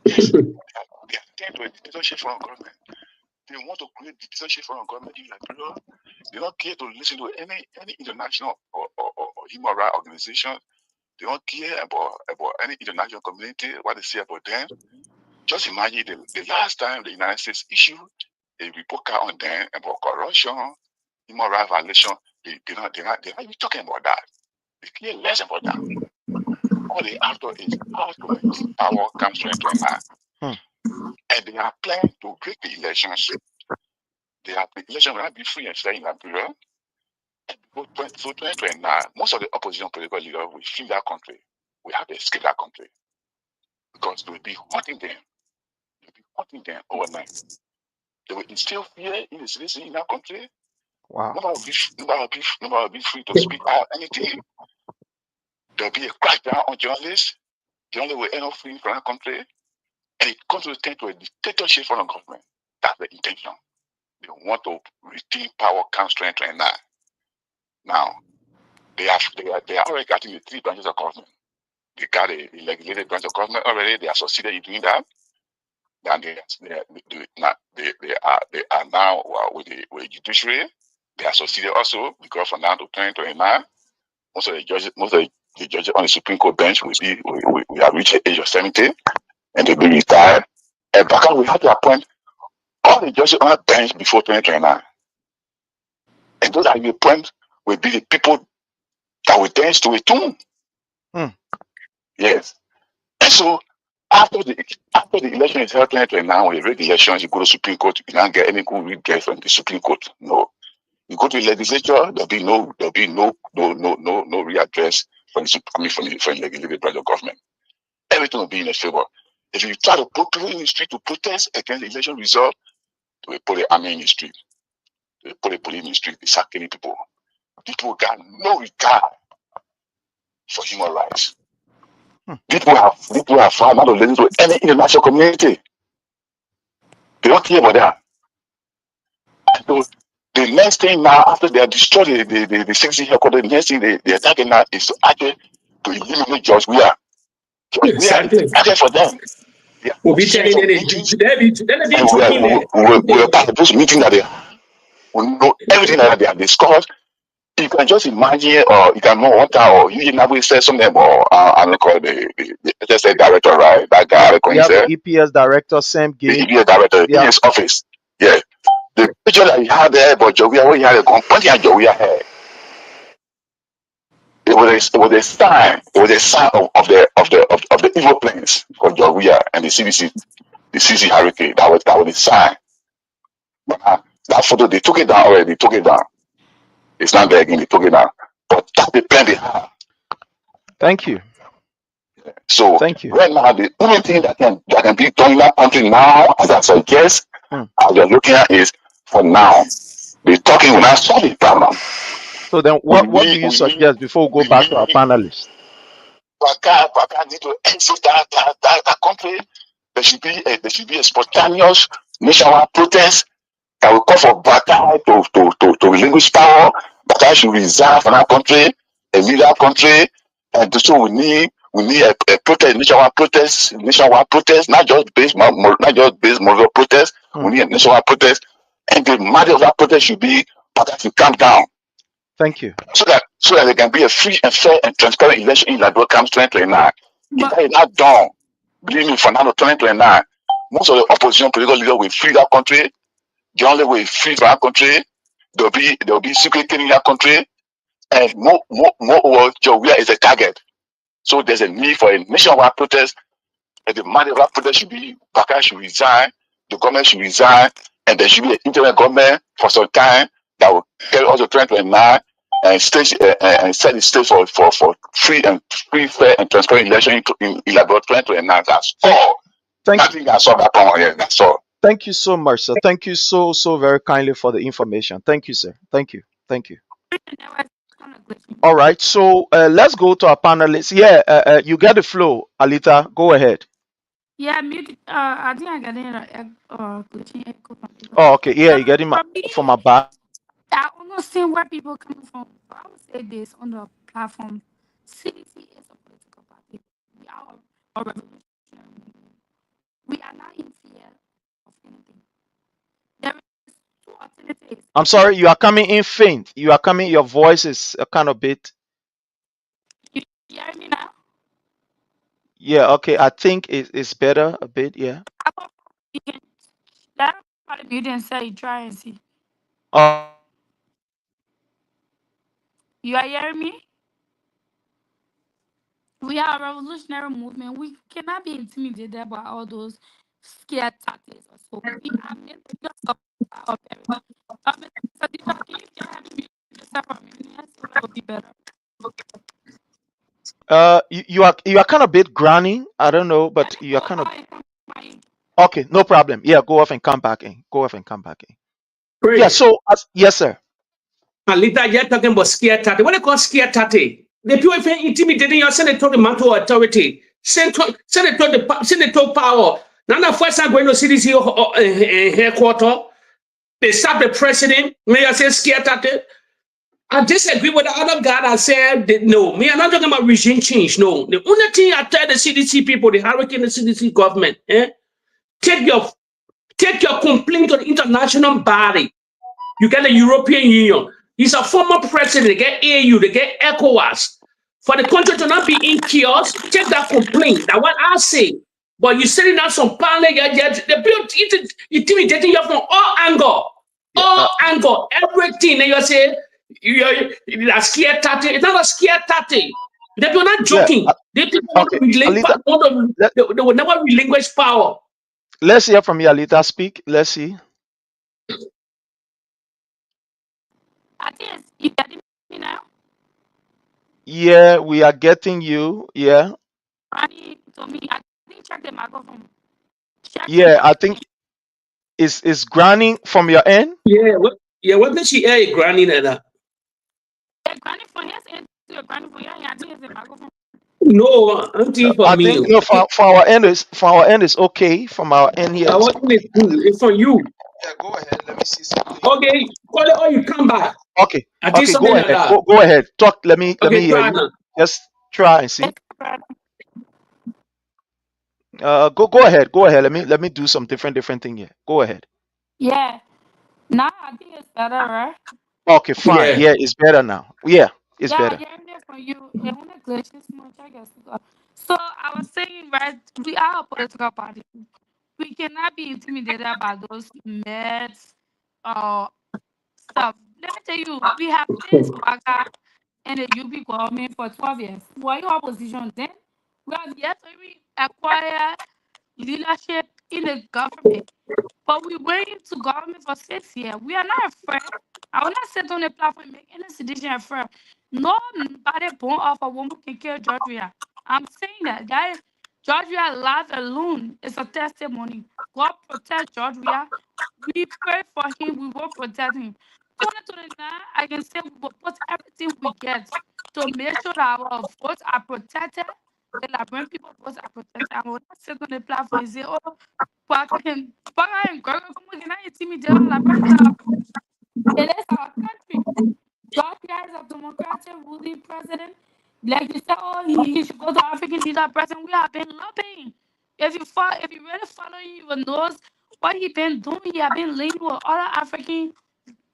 Yes, they have turned to a dictatorship form of government. They want to create dictatorship form of government in Liberia. They don't care to listen to any international or human rights organization. They don't care about any international community, what they say about them. Just imagine the last time the United States issued a report card on them about corruption, human rights violation. They're not even talking about that. They care less about that. All they after is how to maintain power comes 2029. And they are planning to break the elections. The election will not be free and fair in Liberia. So 2029, most of the opposition political leaders will flee that country. We have to escape that country. Because they will be hunting them. They will be hunting them overnight. They will instill fear in the citizens in that country. Wow. Nobody will be free to speak out anything. There will be a crackdown on journalists. They only will end up fleeing from that country. And it comes to turn to a dictatorship from the government. That's the intention. They want to retain power comes 2029. Now, they are already getting the 3 branches of government. They got a legislative branch of government already. They are succeeded in doing that. And they are now with the judiciary. They are succeeded also because from now to 2029, most of the judges on the Supreme Court bench we have reached the age of 70 and they'll be retired. And because we have to appoint all the judges on that bench before 2029. And those that we appoint will be the people that will dance to a tune. Yes. And so after the election is held 2029, when you read the elections, you go to Supreme Court, you don't get any good redress from the Supreme Court. No. You go to the legislature, there'll be no readdress from the legislative branch of government. Everything will be in their favor. If you try to put people in the street to protest against the election result, they will put the army in the street. They will put the police in the street. They start killing people. People got no regard for human rights. People have found out to listen to any international community. They don't care about that. So the next thing now, after they have destroyed the 60 headquarters, the next thing they attacking now is to actually to eliminate George Weah. George Weah is target for them. We'll be telling them we're part of those meetings that they know everything that they have discussed. You can just imagine, or you can know what or you never say something about I don't call the SSA director, right? That guy, EPS director, Sam Gay. The EPS director in his office. Yeah. The picture that he had there, but Joey, when he had a gun pointing at Joey head. It was a sign of the evil plans for Joey and the CDC hurricane. That was the sign. But that photo, they took it down already. They took it down. It's not there again. They took it down. But that's the plan they have. Thank you. So thank you. Right now, the only thing that can be done in that country now, as I suggest, as you're looking at, is for now. The talking will not solve the problem. So then, what do you suggest before we go back to our panelists? Boakai need to exit that country. There should be a spontaneous nationwide protest that will call for Boakai to relinquish power. Boakai should resign from that country and leave that country. And so we need a protest, nationwide protest, not just based moral protest. We need a nationwide protest, and the matter of that protest should be Boakai to calm down. Thank you. So that there can be a free and fair and transparent election in Liberia comes 2029. If that is not done, believe me, from now to 2029, most of the opposition political leaders will flee that country. The only way free from that country, there will be secret killing in that country. And moreover, Joe is a target. So there's a need for a nationwide protest, and the mandatory protest should be Boakai should resign, the government should resign, and there should be an interim government for some time that will carry on to 2029 and set the stage for free, fair, and transparent election in Liberia 2029. That's all. Nothing can solve that problem here. That's all. Thank you so much, sir. Thank you so very kindly for the information. Thank you, sir. Thank you. All right, so let's go to our panelists. Yeah, you get the flow, Alita. Go ahead. Yeah, I think I got in glitching echo from people. Oh, okay. Yeah, you getting from my back. I understand where people are coming from. But I would say this on the platform. CDC is a political party. We are a revolutionary movement. We are not in fear of anything. There is two alternatives. I'm sorry, you are coming in faint. You are coming, your voice is a kind of bit. You hear me now? Yeah, okay. I think it's better a bit, yeah. You can that part of you didn't say try and see. Oh, You are hearing me? We are a revolutionary movement. We cannot be intimidated by all those scared tactics or so. We are meant to just our parents. So can you can have me yourself for a minute? So that would be better. you are kind of bit grunny. I don't know, but you are kind of okay. No problem. Yeah, go off and come back in. Go off and come back in. Pray. Yeah. So yes, sir. Alita, you're talking about scare tactic. What do you call scare tactic? The people if intimidating you, send it to the mantle authority. Send it power. Now the first time going to CDC headquarters, they stop the president. May I say scare tactic? I disagree with the other guy that said that, no, me, I'm not talking about regime change. No, the only thing I tell the CDC people, the hurricane, the CDC government, take your complaint to the international body. You get the European Union. He's a former president. They get AU, they get ECOWAS. For the country to not be in chaos, take that complaint. That's what I say. But you're sitting out some panel, the people intimidating you from all angle. Angle, everything. And you say, you're a scare tactic. It's not a scare tactic. They're not joking. They will never relinquish power. Let's hear from you, Alita. Speak. Let's see. I think you getting me now. Yeah, we are getting you. Yeah. Ronnie told me I didn't check the microphone. Yeah, I think it's grinding from your end. Yeah, what does she air grinding at that? Grinding from yes, and grinding from your I think it's the microphone. No, until for I me. think no, from our end is okay. From our end here. Our end is good. It's for you. Yeah, go ahead. Let me see something. Okay, call it or you come back. Okay. Okay, go ahead. Like go ahead. Talk. Let me hear you. Now. Just try and see. Go ahead. Go ahead. Let me do some different thing here. Go ahead. Yeah. Now I think it's better, right? Okay, fine. Yeah, it's better now. Yeah, it's better. Yeah, I'm from you. So I was saying, right, we are a political party. We cannot be intimidated by those myths or stuff. Let me tell you, we have faced Koga and the UP government for 12 years. We are in opposition then. We have yet to acquire leadership in the government. But we went into government for 6 years. We are not afraid. I will not sit on the platform and make any decision afraid. Nobody born off a woman can kill Georgia. I'm saying that, guys. Georgia life alone is a testimony. God protect Georgia. We pray for him. We will protect him. 2029, I can say we will put everything we get to make sure that our votes are protected. The Liberian people votes are protected. I will not sit on the platform and say, oh, Boakai and Koga, como que nadie intimidate la Liberia. It is our country. Georgia is a democratic ruling president. Like you said, oh, he should go to African leader president. We have been lobbying. If you really follow him, you will know what he been doing. He have been linking with other African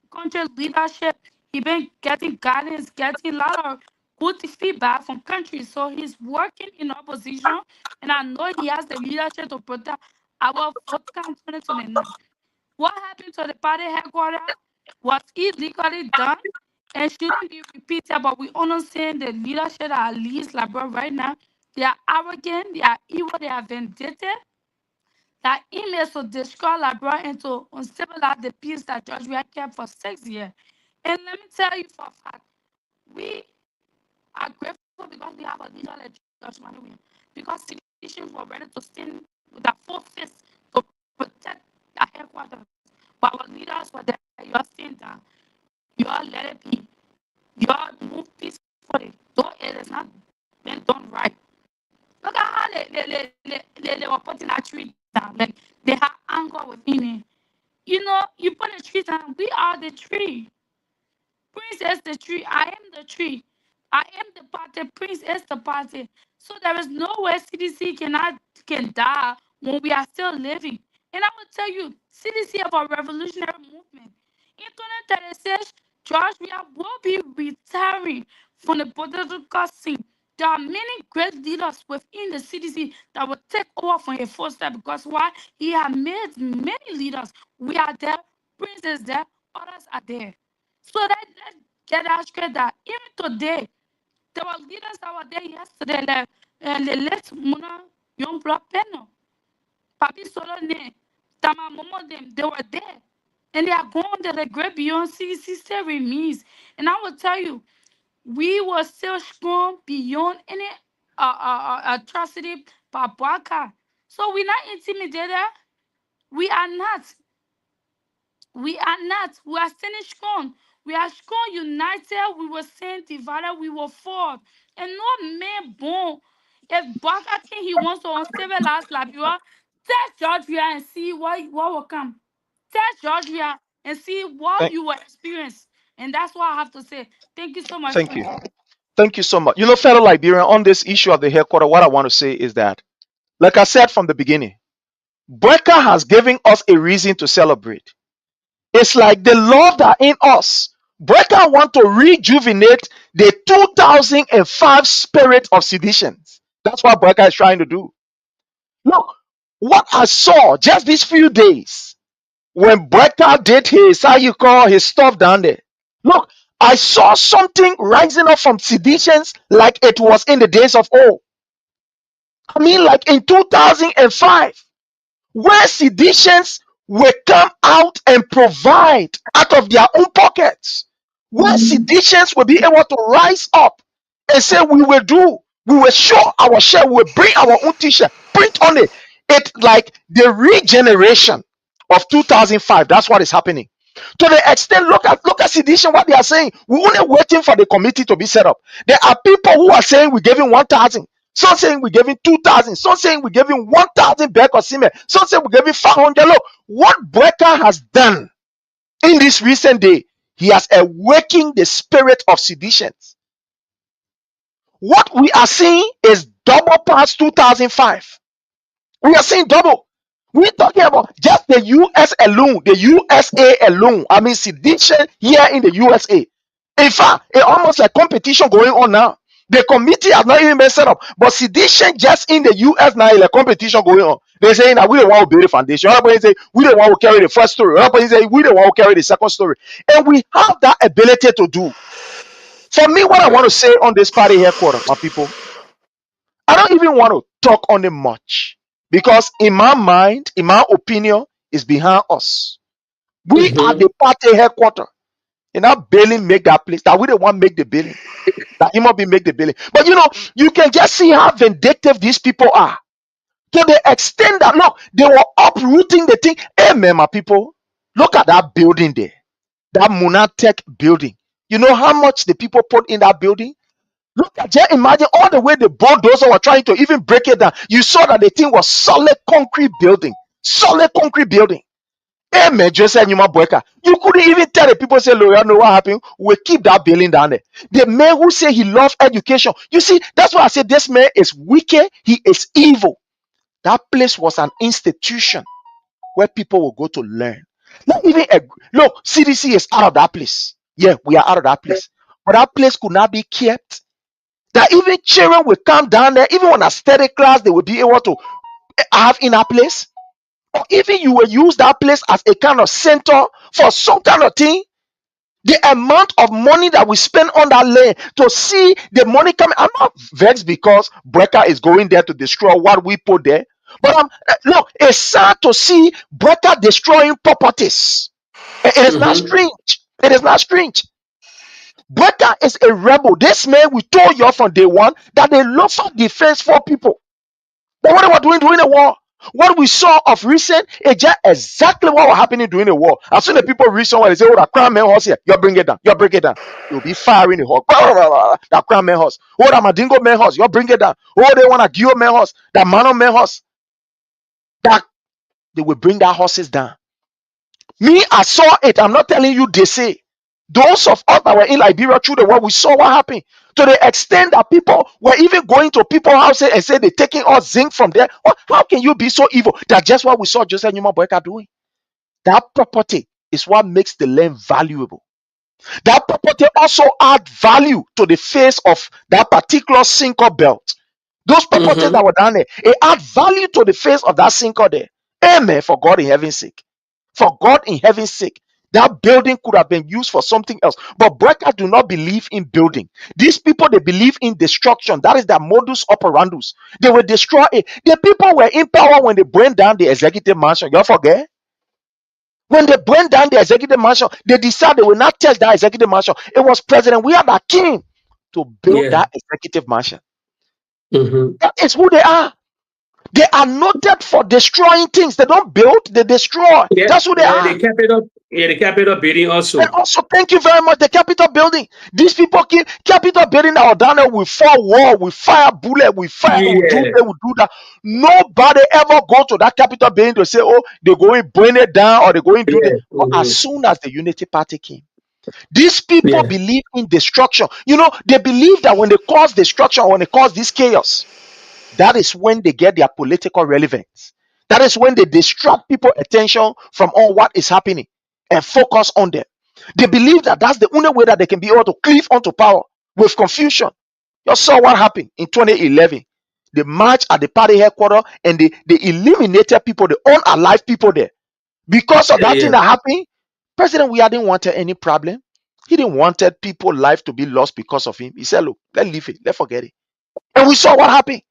country leadership. He been getting guidance, getting a lot of good feedback from countries. So he's working in opposition, and I know he has the leadership to protect our vote count 2029. What happened to the party headquarters was illegally done. and shouldn't be repeated, but we understand the leadership that leads Liberia right now. They are arrogant, they are evil, they are vindictive. That aim is to destroy Liberia and to unstabilize the peace that George we had kept for 6 years. And let me tell you for a fact, we are grateful because we have a leader like George Manuel. Because citizens were ready to stand with their full fist to protect the headquarters. But our leaders were there. You all stand down. You all let it be. You all move peacefully. Though it is not been done right. Look at how they were putting that tree down. Like they have anger within it. You know, you put a tree down. We are the tree. Prince is the tree. I am the tree. I am the party. Prince is the party. So there is no way CDC can die when we are still living. And I will tell you, CDC of a revolutionary movement. In 2036, George Weah will be retiring from the political scene. There are many great leaders within the CDC that will take over from his footsteps because why? He has made many leaders. We are there, Prince is there, others are there. So let's get that straight that even today, there were leaders that were there yesterday, like the late Muna Young Block Panel, Papi Solone, Tama Momo, them, they were there. And they are going to the great beyond CDC still remains. And I will tell you, we were still strong beyond any atrocity by Boakai. So we're not intimidated. We are not. We are not. We are standing strong. We are strong, united. We were stand divided. We will fall. And no man born. If Baka think he wants to unstabilize Liberia, test Georgia and see what will come. Test Georgia and see what Thank, you will experience. And that's what I have to say. Thank you so much, thank you. friends. Thank you so much. You know, fellow Liberian, on this issue of the headquarters, what I want to say is that, like I said from the beginning, Brecker has given us a reason to celebrate. It's like the love that in us. Brecker want to rejuvenate the 2005 spirit of sedition. That's what Brecker is trying to do. Look, what I saw just these few days when Brecker did his, how you call his stuff down there. Look, I saw something rising up from seditions like it was in the days of old. I mean, like in 2005, where seditions will come out and provide out of their own pockets, where seditions will be able to rise up and say, we will show our share, we will bring our own t-shirt, print on it. It's like the regeneration of 2005. That's what is happening. To the extent, look at sedition, what they are saying. We're only waiting for the committee to be set up. There are people who are saying we're giving 1,000. Some saying we're giving 2,000. Some saying we're giving 1,000 back or cement. Some say we're giving 500. Look, what Brecker has done in this recent day, he has awakened the spirit of sedition. What we are seeing is double past 2005. We are seeing double. We're talking about just the US alone, the USA alone. I mean, sedition here in the USA. In fact, it's almost like competition going on now. The committee has not even been set up, but sedition just in the US now is a competition going on. They're saying that we don't want to build a foundation. Other person say we don't want to carry the first story. Other person say we don't want to carry the second story. And we have that ability to do. For me, what I want to say on this party headquarters, my people, I don't even want to talk on it much because, in my mind, in my opinion, is behind us. We are Mm-hmm. the party headquarters. And that billing make that place. That we don't want to make the billing. That he might be make the billing. But you know, you can just see how vindictive these people are. To the extent that look, they were uprooting the thing. Hey man, my people, look at that building there. That Munatech building. You know how much the people put in that building? Look at just imagine all the way the bulldozer were trying to even break it down. You saw that the thing was solid concrete building. Solid concrete building. Hey man, Joseph Numa Boyka. You couldn't even tell the people say, Lord, you know what happened? We'll keep that building down there. The man who say he loves education. You see, that's why I say this man is wicked, he is evil. That place was an institution where people will go to learn. Not even look, CDC is out of that place. Yeah, we are out of that place. But that place could not be kept. That even children will come down there, even on a study class, they will be able to have in a place. Or even you will use that place as a kind of center for some kind of thing. The amount of money that we spend on that land to see the money coming. I'm not vexed because Breaker is going there to destroy what we put there. But look, it's sad to see Breaker destroying properties. It is not strange. It is not strange. Breaker is a rebel. This man, we told you from day one that they look for defense for people. But what they were doing during the war, what we saw of recent is just exactly what was happening during the war. As soon as people reach somewhere, they say, "Oh, that crown man horse here, you bring it down, you bring it down." You'll be firing the horse. That crown man horse. Oh, that Madingo man horse, you bring it down. Oh, they want a Gio man horse, that Mano man horse. That they will bring that horses down. Me, I saw it. I'm not telling you they say. Those of us that were in Liberia through the war, we saw what happened. To the extent that people were even going to people's houses and say they're taking all zinc from there. How can you be so evil? That's just what we saw Joseph Numa Boyka doing. That property is what makes the land valuable. That property also add value to the face of that particular sinker belt. Those properties that were down there, it add value to the face of that sinker there. Amen. For God in heaven's sake. For God in heaven's sake. That building could have been used for something else. But Breakers do not believe in building. These people, they believe in destruction. That is their modus operandus. They will destroy it. The people were in power when they burned down the executive mansion. You forget? When they burned down the executive mansion, they decided they will not test that executive mansion. It was President William that came to build that executive mansion. That is who they are. They are noted for destroying things. They don't build, they destroy. That's who they are. The Capitol building also. And also, thank you very much. The Capitol building. These people keep Capitol building that are down there with fire wall, with fire bullet, with fire. They will do that. Nobody ever go to that Capitol building to say, "Oh, they're going to burn it down," or they're going to do that. But as soon as the Unity Party came, these people believe in destruction. You know, they believe that when they cause destruction, when they cause this chaos, that is when they get their political relevance. That is when they distract people's attention from all what is happening and focus on them. They believe that that's the only way that they can be able to cleave onto power with confusion. You saw what happened in 2011. They marched at the party headquarters and they eliminated people, the unalive people there. Because of that thing that happened, President Weah didn't want any problem. He didn't want people's life to be lost because of him. He said, "Look, let's leave it. Let's forget it." And we saw what happened.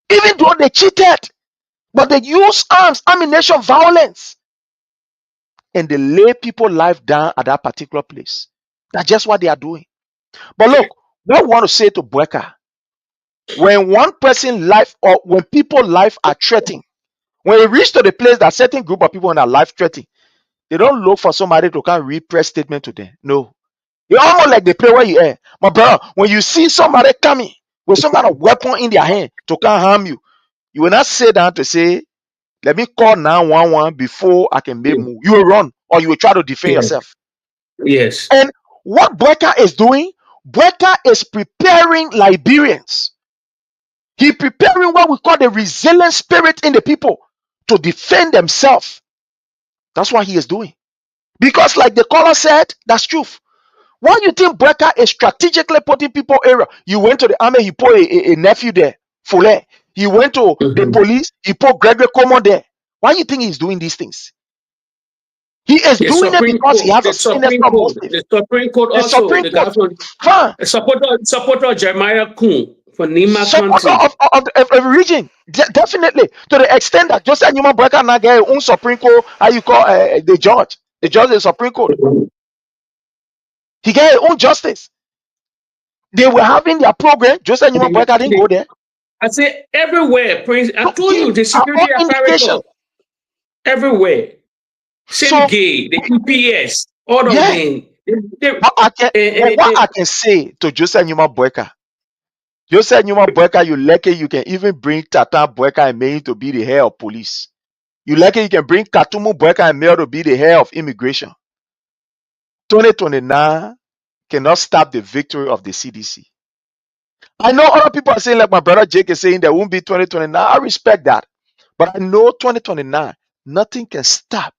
Even though they cheated, but they use arms, ammunition, violence, and they lay people's life down at that particular place. That's just what they are doing. But look, what we want to say to Boakai, when one person's life or when people's life are threatened, when it reach to the place that certain group of people in their life threatened, they don't look for somebody to come read press statement to them. No. It's almost like they play where you are. My brother, when you see somebody coming with some kind of weapon in their hand to come harm you, you will not sit down to say, "Let me call 911 before I can make move." You will run or you will try to defend yourself. Yes. And what Boakai is doing, Boakai is preparing Liberians. He preparing what we call the resilient spirit in the people to defend themselves. That's what he is doing. Because like the caller said, that's truth. Why you think Boakai is strategically putting people area? You went to the army, he put a nephew there, Fule. He went to the police, he put Gregory Como there. Why you think he's doing these things? He is doing it because he has a sinister motive. The Supreme Court also, the government, supporter of Jeremiah Koung for Nima County. Of a region, definitely. To the extent that Joseph Numa Boakai now get his own Supreme Court, how you call the judge of the Supreme Court. He get his own justice. They were having their program. Joseph Numa Boakai didn't go there. I say everywhere, Prince. I told you the security apparatus everywhere. Same gay, the EPS, all of them. What I can say to Joseph Numa Boakai, you lucky you can even bring Tata Boakai and May to be the head of police. You lucky you can bring Katumu Boakai and May to be the head of immigration. 2029 cannot stop the victory of the CDC. I know other people are saying, like my brother Jake is saying, there won't be 2029. I respect that. But I know 2029, nothing can stop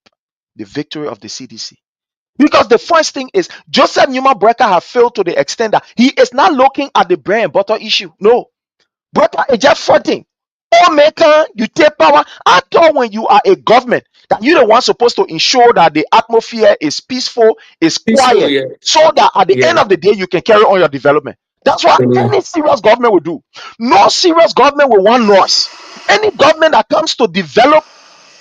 the victory of the CDC. Because the first thing is, Joseph Numa Boakai have failed to the extent that he is not looking at the bread and butter issue. No. Boakai is just fighting. Oh, maker, you take power. I thought when you are a government, That you're the one supposed to ensure that the atmosphere is peaceful, is quiet, yeah. so that at the Yeah. end of the day you can carry on your development. That's what any serious government will do. No serious government will want noise. Any government that comes to develop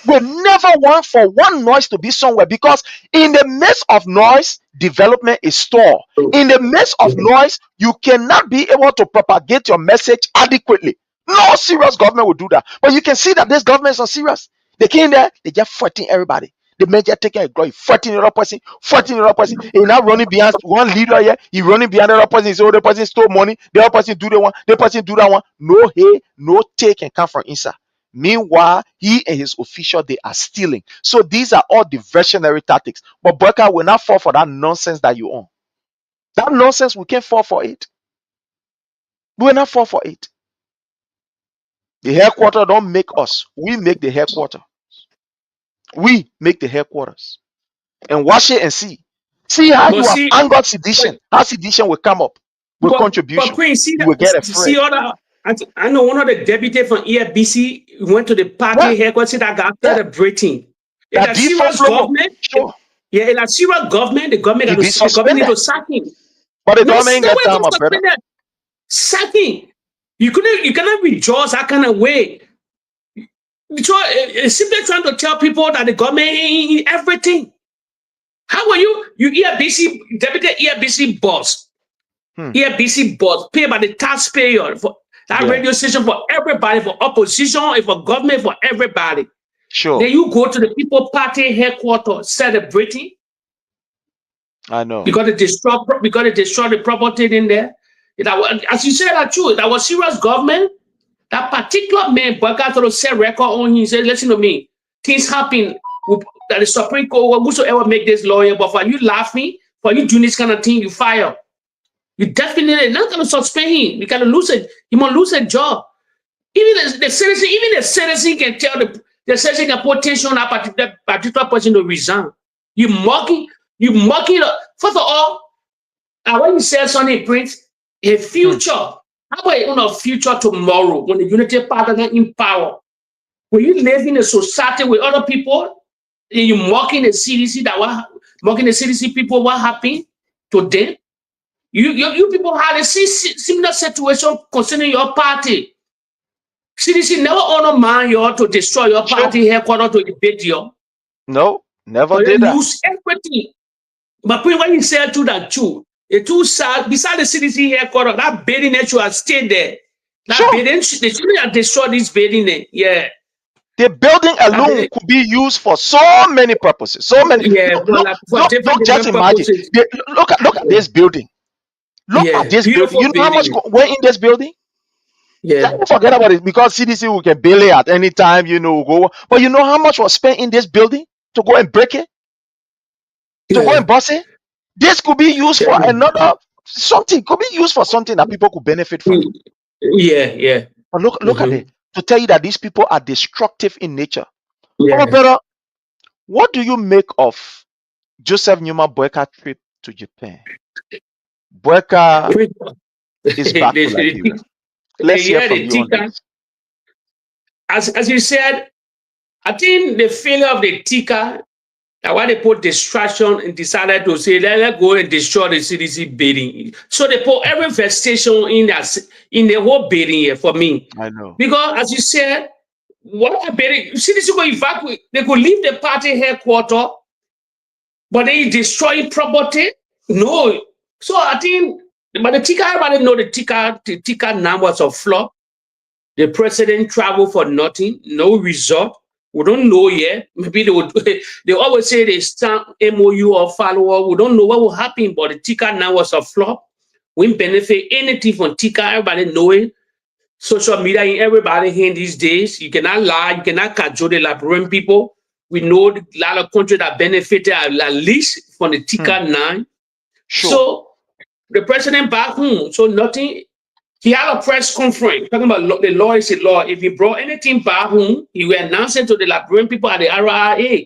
will never want for one noise to be somewhere, because in the midst of noise, development is stalled. In the midst of noise, you cannot be able to propagate your message adequately. No serious government will do that. But you can see that these governments are serious. They came there, they just fighting everybody. The major taking a glory, fighting the other person, fighting the other person. He now running behind one leader here, he running behind the other person. So the person stole money, the other person do the one, the person do that one. No hey, no take can come from inside. Meanwhile, he and his official, they are stealing. So these are all diversionary tactics. But Boakai will not fall for that nonsense that you own. That nonsense, we can't fall for it. We will not fall for it. The headquarters don't make us. We make the headquarters. We make the headquarters. And watch it and see. See how you have angered sedition. How sedition will come up with contribution. But Queen, see you will get a see other. I know one of the deputies from EFBC went to the party headquarters that got celebrating. That It's a serious government. Sure. Yeah, it's a serious government. The government need to sack him. But the government get time, my brother. Sacking. You cannot rejoice that kind of way. It's simply trying to tell people that the government ain't everything. How are you EFBC deputy EFBC boss? EFBC boss paid by the taxpayer for that radio station, for everybody, for opposition, and for government, for everybody. Sure. Then you go to the people party headquarters celebrating. I know. Because they destroy the property in there. As you said, that's true. That was serious government. That particular man, Boakai, to set record on him. He said, listen to me. Things happen that the Supreme Court, whosoever make this lawyer, but for you laughing, for you doing this kind of thing, you fire. You definitely not going to suspend him. You got to lose it. You might lose a job. Even the citizen can tell the citizen can put tension on that particular person to resign. You mocking. First of all, when you say something, Prince, a future. How about a future tomorrow when the Unity Party is in power? When you live in a society with other people, and you mocking the CDC, mocking the CDC people, what happened to them? You people had a similar situation concerning your party. CDC never undermined you to destroy your party headquarters to invade you. No, never did that. Lose everything. But when you say to that too, the two sides, beside the CDC headquarters, that building that you have stayed there. That building, they shouldn't have destroyed this building. Yeah. The building alone could be used for so many purposes. So many. Yeah, look, just imagine. Look at this building. Look at this building. You know how much went in this building? Yeah. Don't forget about it, because CDC we can bail it at any time, go. But you know how much was spent in this building to go and break it? To go and bust it? This could be used for another something. Could be used for something that people could benefit from. Yeah. But look at it. To tell you that these people are destructive in nature. Yeah. Brother, what do you make of Joseph Newman Boakai trip to Japan? Boakai is back to Liberia. Let's hear from you on this. As you said, I think the failure of the TICA, that why they put distraction and decided to say, let's go and destroy the CDC building. So they put every infestation in the whole building here for me. I know. Because as you said, what building, CDC go evacuate, they could leave the party headquarters, but they destroy property? No. So I think, but the TICA, everybody know the TICA numbers of flop. The president traveled for nothing, no result. We don't know yet. Maybe they always say they stamp MOU or follow-up. We don't know what will happen, but the TICA now was a flop. We benefit anything from TICA. Everybody know it. Social media in everybody hand these days. You cannot lie. You cannot cajole the Liberian people. We know a lot of countries that benefited at least from the TICA 9. Sure. So the president back home. So nothing. He had a press conference talking about the law is a law. If he brought anything back home, he will announce it to the Liberian people at the RIA.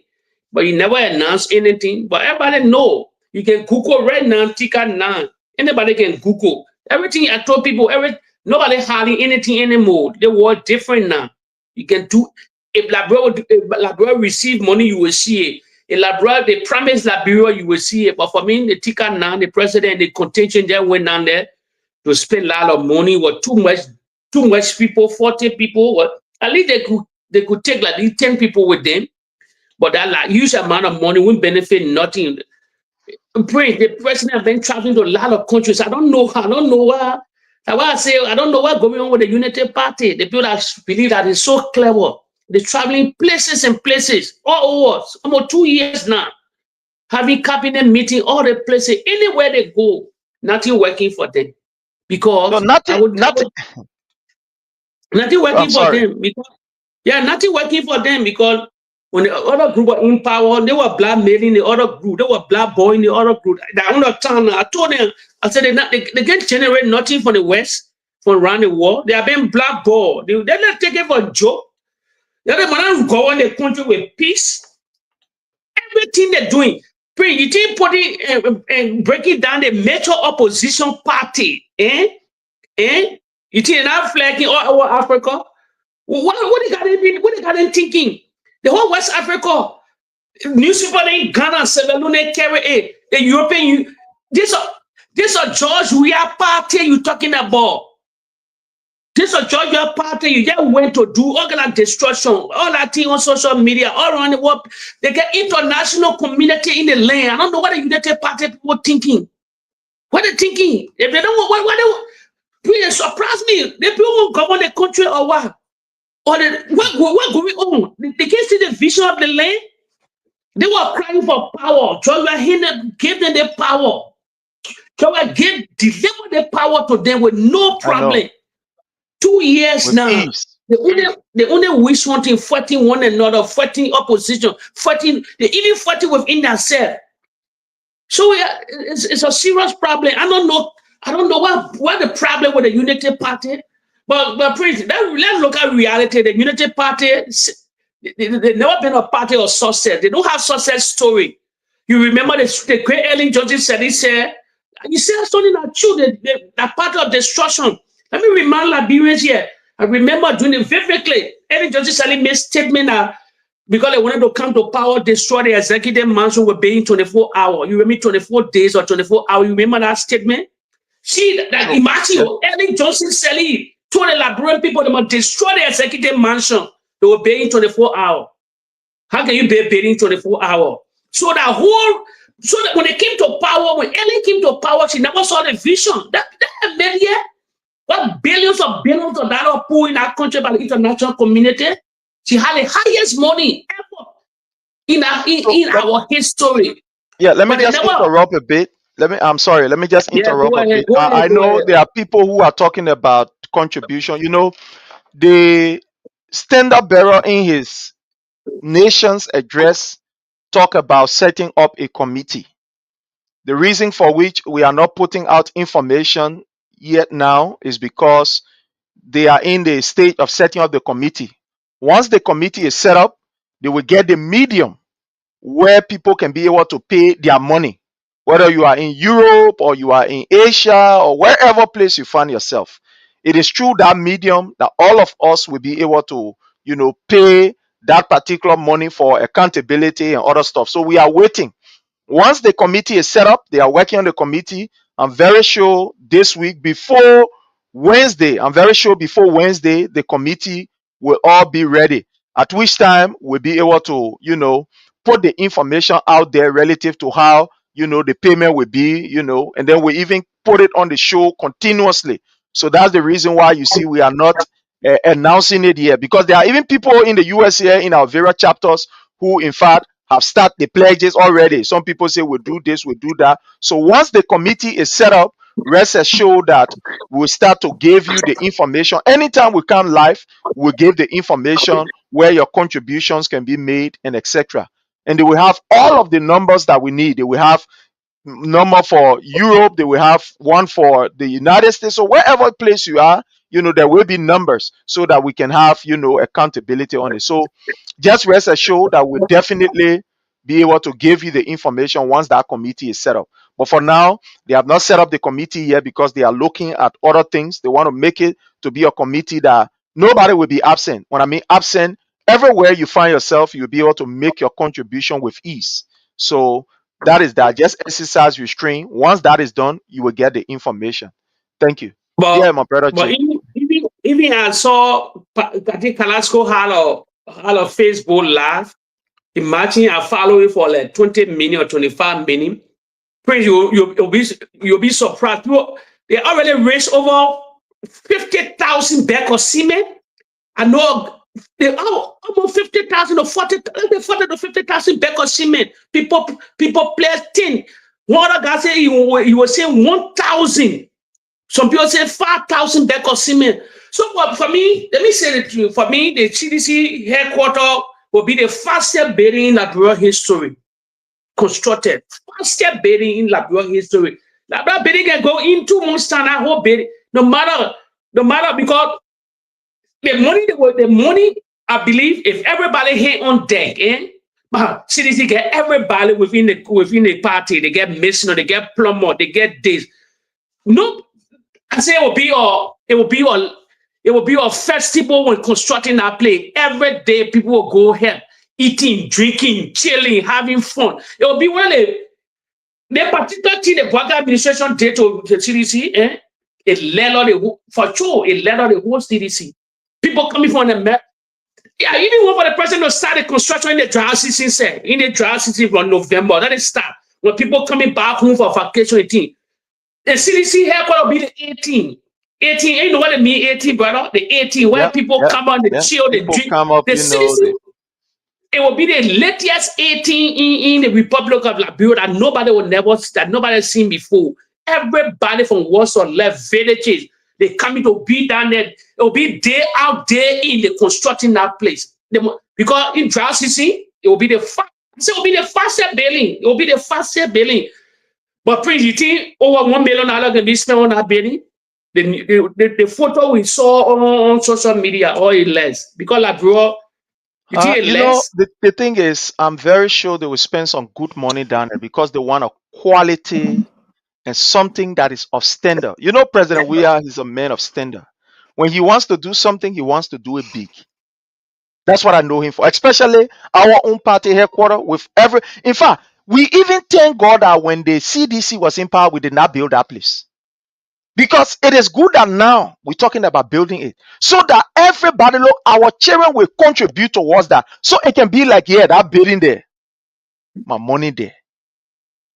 But he never announced anything. But everybody know. You can Google right now, TICA 9. Anybody can Google. Everything I told people, nobody hiding anything anymore. The world different now. You can do If Liberia receive money, you will see it. If Liberia, they promise Liberia, you will see it. But for me, the ticker now, the president, the contention there went down there to spend a lot of money. With too much people, 40 people. What at least they could take like 10 people with them. But that like huge amount of money won't benefit nothing. Prince, the president has been traveling to a lot of countries. I don't know why. That's why I say I don't know what's going on with the Unity Party. The people that believe that is so clever. They're traveling places and places all over. Almost 2 years now. Having cabinet meeting, all the places, anywhere they go, nothing working for them. Because No, nothing. nothing working for them. Because nothing working for them because when the other group were in power, they were blackmailing the other group. They were blackballing the other group. I told them, I said they can't generate nothing from the West, from around the world. They have been blackballed. They're not taking for a joke. They're not going the country with peace. Everything they're doing. You think putting and breaking down the major opposition party, You think they're not flagging all over Africa? What they got them thinking? The whole West Africa, newspaper in Ghana, Sierra Leone, carry the European. This a George Weah party you talking about. This a George Weah party you just went to do all that destruction, all that thing on social media, all around the world. They get international community in the land. I don't know what the United Party people thinking. What they thinking? If they don't, what they surprise me. The people won't govern the country or what? Or what going on? They can't see the vision of the land. They were crying for power. Joshua gave them the power. Joshua delivered the power to them with no problem. 2 years with now. Ease. They only wish one thing, fighting one another, fighting opposition, fighting. They even fighting within themselves. So it's a serious problem. I don't know what the problem with the Unity Party. But Prince, let's look at reality. The Unity Party, they've never been a party of success. They don't have success story. You remember the great Ellen Johnson said, he said, you see something that true, that party of destruction. Let me remind Liberians here. I remember doing it vividly. Ellen Johnson said he made a statement that because they wanted to come to power, destroy the executive mansion with being 24 hours. You remember 24 days or 24 hours? You remember that statement? See, imagine Ellen Johnson said he told the Liberian people they must destroy the executive mansion. They were paying 24 hours. How can you be paying 24 hours? So that when they came to power, when Ellen came to power, she never saw the vision. That media, what billions of dollars poured in our country by the international community. She had the highest money ever in our history. Yeah, let me just interrupt a bit. I'm sorry. Let me just interrupt a bit. I know there are people who are talking about contribution. You know, the standard bearer in his nation's address talk about setting up a committee. The reason for which we are not putting out information yet now is because they are in the stage of setting up the committee. Once the committee is set up, they will get the medium where people can be able to pay their money, whether you are in Europe or you are in Asia or wherever place you find yourself. It is through that medium that all of us will be able to, pay that particular money for accountability and other stuff. So we are waiting. Once the committee is set up, they are working on the committee. I'm very sure this week before Wednesday, the committee will all be ready. At which time we'll be able to, put the information out there relative to how, the payment will be, and then we even put it on the show continuously. So that's the reason why you see we are not announcing it here, because there are even people in the US here in our various chapters who, in fact, have started the pledges already. Some people say we'll do this, we'll do that. So once the committee is set up, rest assured that we'll start to give you the information. Anytime we come live, we'll give the information where your contributions can be made and etc. And they will have all of the numbers that we need. They will have number for Europe, they will have one for the United States. So wherever place you are, there will be numbers so that we can have, accountability on it. So just rest assured that we'll definitely be able to give you the information once that committee is set up. But for now, they have not set up the committee yet because they are looking at other things. They want to make it to be a committee that nobody will be absent. When I mean absent, everywhere you find yourself, you'll be able to make your contribution with ease. So that is that. Just exercise restraint. Once that is done, you will get the information. Thank you. But Yeah, my brother but Jay. even I saw I think Kalasco had a Facebook live. Imagine I follow it for like 20 million or 25 million. Prince, you'll be surprised. People, they already raised over 50,000 bags of cement. I know they are almost 50,000 or 40 to 50,000 bags of cement. People play 10. One other guy say he was saying 1,000. Some people say 5,000 bags of cement. So for me, let me say it to you. For me, the CDC headquarters will be the fastest building in Liberia history. Constructed. Fastest building in Liberia history. Liberia building can go in 2 months' time. That whole building, no matter because the money, I believe, if everybody hit on deck, CDC get everybody within the party. They get missioner, they get plumber, they get this. No, I say it will be a festival when constructing that place. Every day people will go here, eating, drinking, chilling, having fun. It will be really the particular thing the Boakai administration did to the CDC, it led on the for sure, it led on the whole CDC. People coming from the even when for the president to start the construction in the dry season, from November, that is start. When people coming back home for vacation, the CDC headquarters will be the 18. 18, you know what I mean, 18, brother? The 18, where people come on, they chill, they drink. Come up, the CDC, it will be the latest 18 in the Republic of Liberia that nobody seen before. Everybody from what's on left villages, they coming to be down there. It will be day out, day in, they constructing that place. Because in dry season, it will be the fastest building. It will be the fastest building. But Prince, you think over $1 million can be spent on that building? The photo we saw on social media or less because Liberia. The thing is, I'm very sure they will spend some good money down there because they want a quality and something that is of standard. You know, President Weah is a man of standard. When he wants to do something, he wants to do it big. That's what I know him for, especially our own party headquarters with in fact, we even thank God that when the CDC was in power, we did not build that place. Because it is good that now we're talking about building it so that everybody, look, our children will contribute towards that. So it can be like, yeah, that building there, my money there.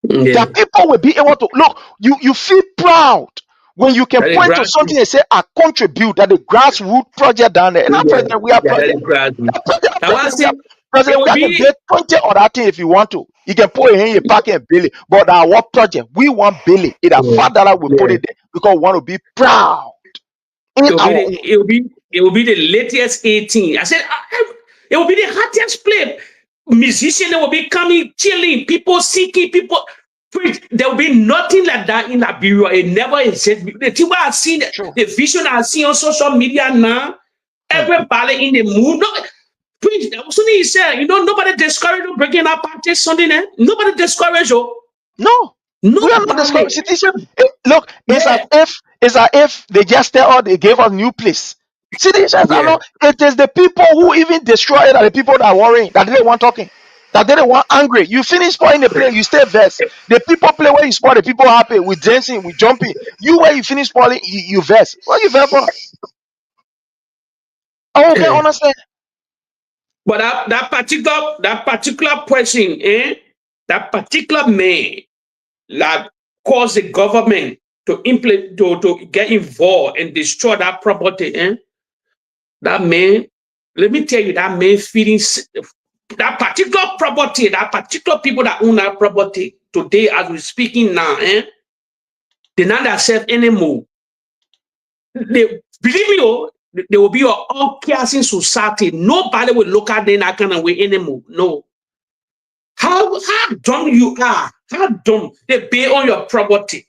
Yeah. That people will be able to look, you feel proud when you can point to something and say, I contribute that the grassroots project down there. And I'm President, we are project. President, we can get 20 or that thing if you want to. You can put it in your pocket and bill it. But our project, we want bill it. It's a fact that I will put it there because we want to be proud. It will be the latest 18. I said it will be the hottest place. Musicians will be coming, chilling, people seeking, people. There will be nothing like that in Liberia. It never exists. The thing I seen, the vision I see on social media now, everybody in the mood. Something he said, nobody discouraged you breaking up party Sunday night. Nobody discouraged you. No. We are not discouraged. Look, it's as if they just they gave us new place. Citizens are not. It is the people who even destroy it are the people that are worrying, that didn't want talking, that didn't want angry. You finish spoiling the play, you stay vest. The people play where you spoil, the people happy with dancing, with jumping. You where you finish spoiling, you vest. What you vest for? Oh, okay, understand. But that particular person, that particular man that caused the government to get involved and destroy that property, that man, let me tell you, that man feeding that particular property, that particular people that own that property today, as we're speaking now, they not accept anymore. They believe me, there will be an all-casting society. Nobody will look at them that kind of way anymore. No. How dumb you are? How dumb? They pay on your property.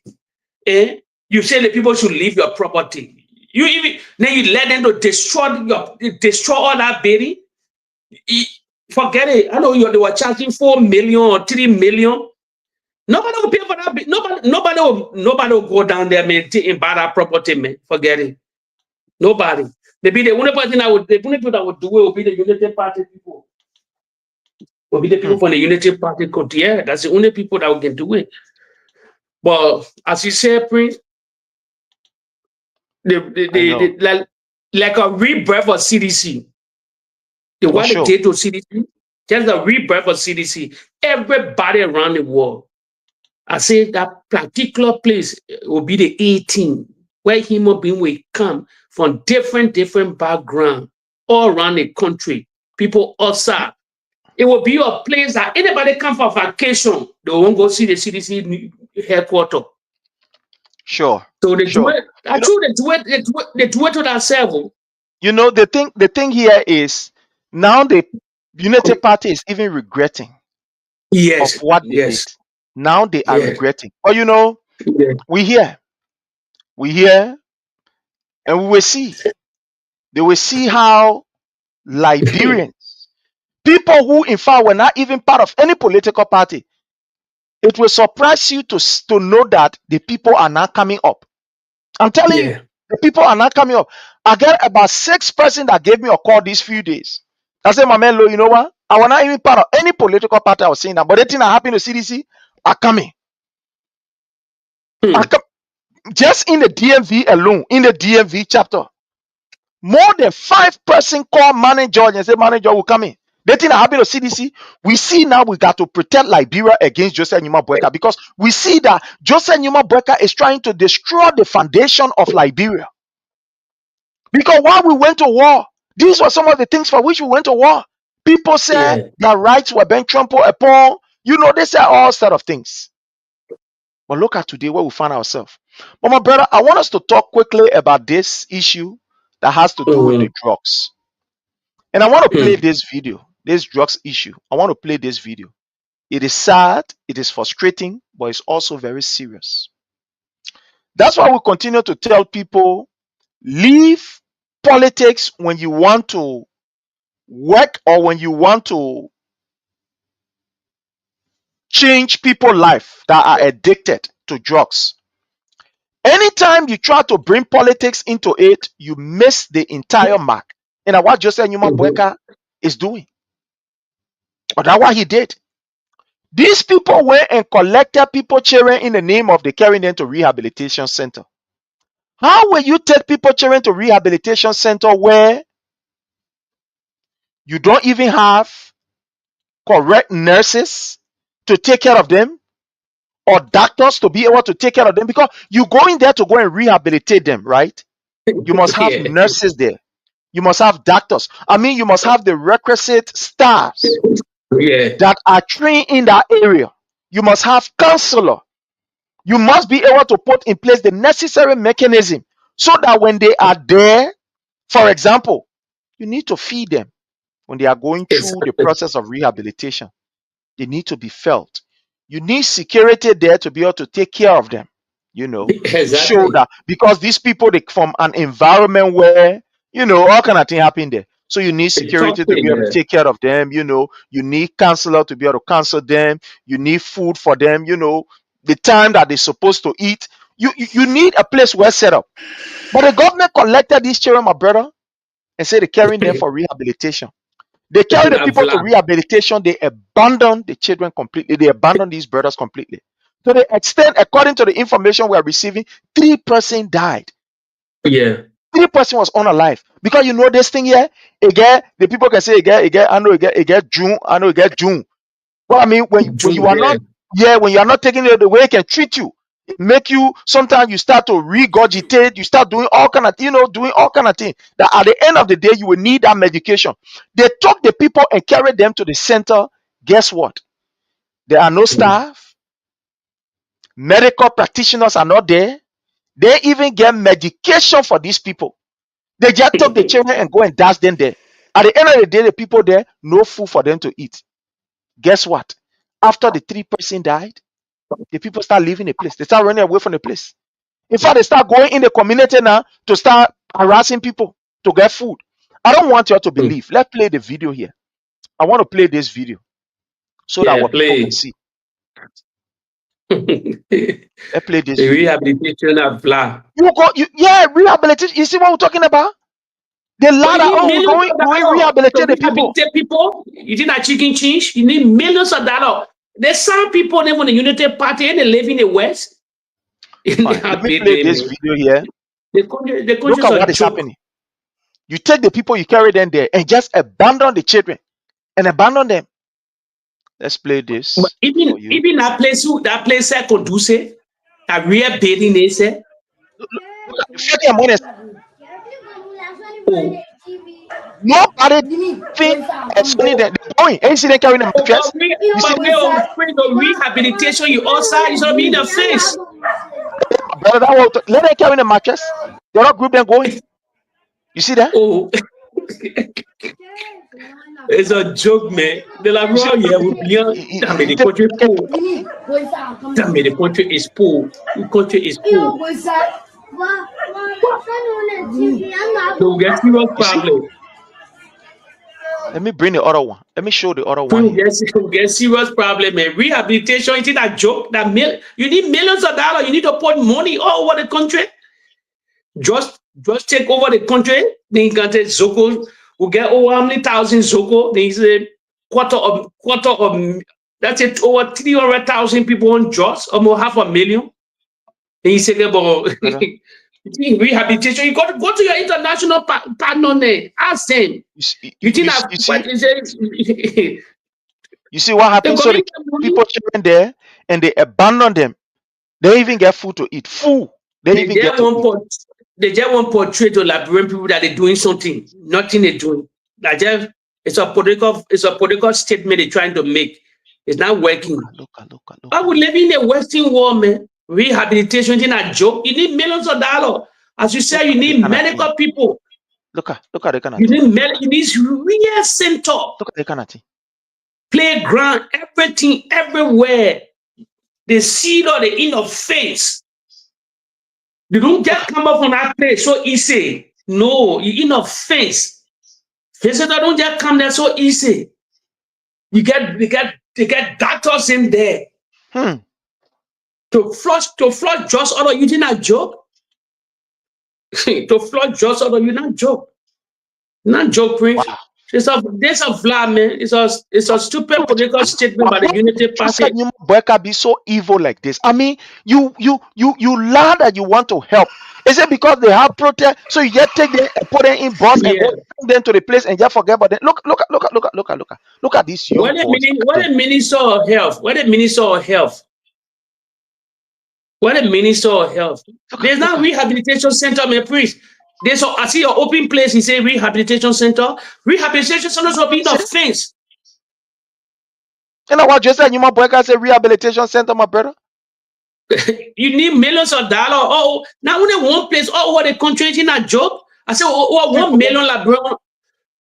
You say the people should leave your property. Then you let them to destroy all that baby. Forget it. I know they were charging 4 million or 3 million. Nobody will pay for that. Nobody will go down there, man, and buy that property, man. Forget it. Nobody. Maybe the only person the only people that would do it will be the Unity Party people. Will be the people from the Unity Party. Yeah, that's the only people that can do it. But as you said, Prince, like a rebirth of CDC. The what they did to CDC, just a rebirth of CDC. Everybody around the world, I say that particular place will be the 18, where human beings will come from different backgrounds all around the country. People outside. It will be a place that anybody come for vacation, they won't go see the CDC headquarters. Sure. So they do it. They do it to themselves. You know, the thing here is now the Unity Party is even regretting of what they did. Now they are regretting. But you know, we hear, and we will see. They will see how Liberians, people who in fact were not even part of any political party, it will surprise you to know that the people are now coming up. I'm telling you, the people are not coming up. I got about 6 persons that gave me a call these few days. I said, my man, Lo, you know what? I was not even part of any political party. I was saying that, but the thing that happened to CDC are coming. Just in the DMV alone, in the DMV chapter, more than 5 persons call manager and say, manager will come in. The thing that happened to CDC, we see now we got to protect Liberia against Joseph Numa Boakai, because we see that Joseph Numa Boakai is trying to destroy the foundation of Liberia. Because while we went to war, these were some of the things for which we went to war. People said their rights were being trampled upon. You know, they said all sort of things. But look at today where we find ourselves. But my brother, I want us to talk quickly about this issue that has to do with the drugs. And I want to play this video, this drugs issue. I want to play this video. It is sad, it is frustrating, but it's also very serious. That's why we continue to tell people, leave politics when you want to work or when you want to change people's life that are addicted to drugs. Anytime you try to bring politics into it, you miss the entire mark. And that's what Joseph Numa Boakai is doing. But that's what he did. These people went and collected people children in the name of the carrying them to rehabilitation center. How will you take people children to rehabilitation center where you don't even have correct nurses to take care of them or doctors to be able to take care of them? Because you go in there to go and rehabilitate them, right? You must have nurses there. You must have doctors. I mean, you must have the requisite staffs that are trained in that area. You must have counselor. You must be able to put in place the necessary mechanism so that when they are there, for example, you need to feed them when they are going through the process of rehabilitation. They need to be felt. You need security there to be able to take care of them, you know, show that, because these people, they from an environment where, you know, all kind of thing happen there. So you need security to be able to take care of them, you know, you need counselor to be able to counsel them, you need food for them, you know, the time that they're supposed to eat. You need a place well set up. But the government collected these children, my brother, and said they're carrying them for rehabilitation. They carry the people to rehabilitation. They abandon the children completely. They abandon these brothers completely. To the extent, according to the information we are receiving, 3 persons died. 3 persons was unalive. Because you know this thing here, again, the people can say again, I know again June, I know again June. Well, I mean, when you are not, when you are not taking it the way it can treat you, it make you, sometimes you start to regurgitate, you start doing all kind of, you know, doing all kind of things that at the end of the day, you will need that medication. They took the people and carried them to the center. Guess what? There are no staff. Medical practitioners are not there. They even get medication for these people. They just took the children and go and dash them there. At the end of the day, the people there, no food for them to eat. Guess what? After the 3 persons died, the people start leaving the place. They start running away from the place. In fact, they start going in the community now to start harassing people to get food. I don't want you to believe. Let's play the video here. I want to play this video so that what people can see. Let's play this video. Rehabilitation of black. Rehabilitation. You see what we're talking about? They But lie you that, need oh, we're millions going of to dollars to rehabilitate the people. rehabilitate people. You think that chicken change? You need millions of dollars. There's some people in the Unity Party and they live in the West. Fine. Let me play this video here. The country Look is at a what is joke. happening. You take the people, you carry them there, and just abandon the children and abandon them. Let's play this But for you. even that place I could do say, a real building they say. Oh, Nobody think explaining that they're going. Ain't see them carrying the mattress. You see, rehabilitation, you outside, you should be in the face. brother, that was, let them carry the mattress. The other group then going. You see that? Oh, it's a joke, man. The la You see, yeah, we beyond. Damn it, the country poor. Damn it, the country is poor. The country is poor. So we get serious you see? problem. Let me bring the other one. Let me show the other one We here. get serious problem, man. Rehabilitation, is it a joke? You need millions of dollars. You need to put money all over the country. Just take over the country. Then you can take Zoko. We get over how many thousand Zoko? Then is a quarter of that's it, over 300,000 people on jobs, almost 500,000. Then you say about rehabilitation. You got to go to your international partner there. Ask them. You think you see what happens? So the people children there and they abandon them. They even get food to eat. Food. They even get to eat. They just want to portray to Liberian people that they're doing something. Nothing they're doing. It's a political statement they're trying to make. It's not working. Look. I would live in a Western world, man. Rehabilitation is not a joke. You need millions of dollars. As you say, you need medical people. Look at the kind of you need real center. Look at the kind of thing. Playground, everything, everywhere. They see it or they in the face. They don't just come up from that place so easy. No, you in the face. Visitor don't just come there so easy. They get doctors in there. To flush just out of you, not joke. To flush just out of you, not joke. Not joke, Prince. Wow. There's a flag, man. It's a stupid political statement by the Unity Party. Boakai be so evil like this. I mean, you lie that you want to help. Is it because they have protest? So you just take them and put them in bus and go bring them to the place and just forget about them. Look at this young boys. What the Minister of Health? What the Minister of Health? What the Minister of Health? There's not rehabilitation center, my priest. I see your open place. You say rehabilitation center. Rehabilitation centers will be the fence. You know what? Just like you, my Boakai say rehabilitation center, my brother. You need millions of dollars. Oh, now only one place all over the country is not a joke. I say, 1 million Liberian.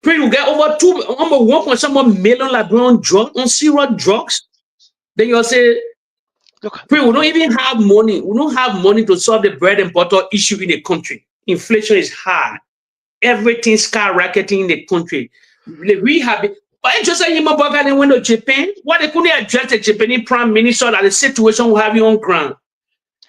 Pray you get over 1.1 million Liberian drugs on serious drugs. Then you'll say, pray we don't even have money. We don't have money to solve the bread and butter issue in the country. Inflation is high. Everything's skyrocketing in the country. We have it. But just like they went to Japan, why they couldn't address the Japanese prime minister that the situation will have you on ground?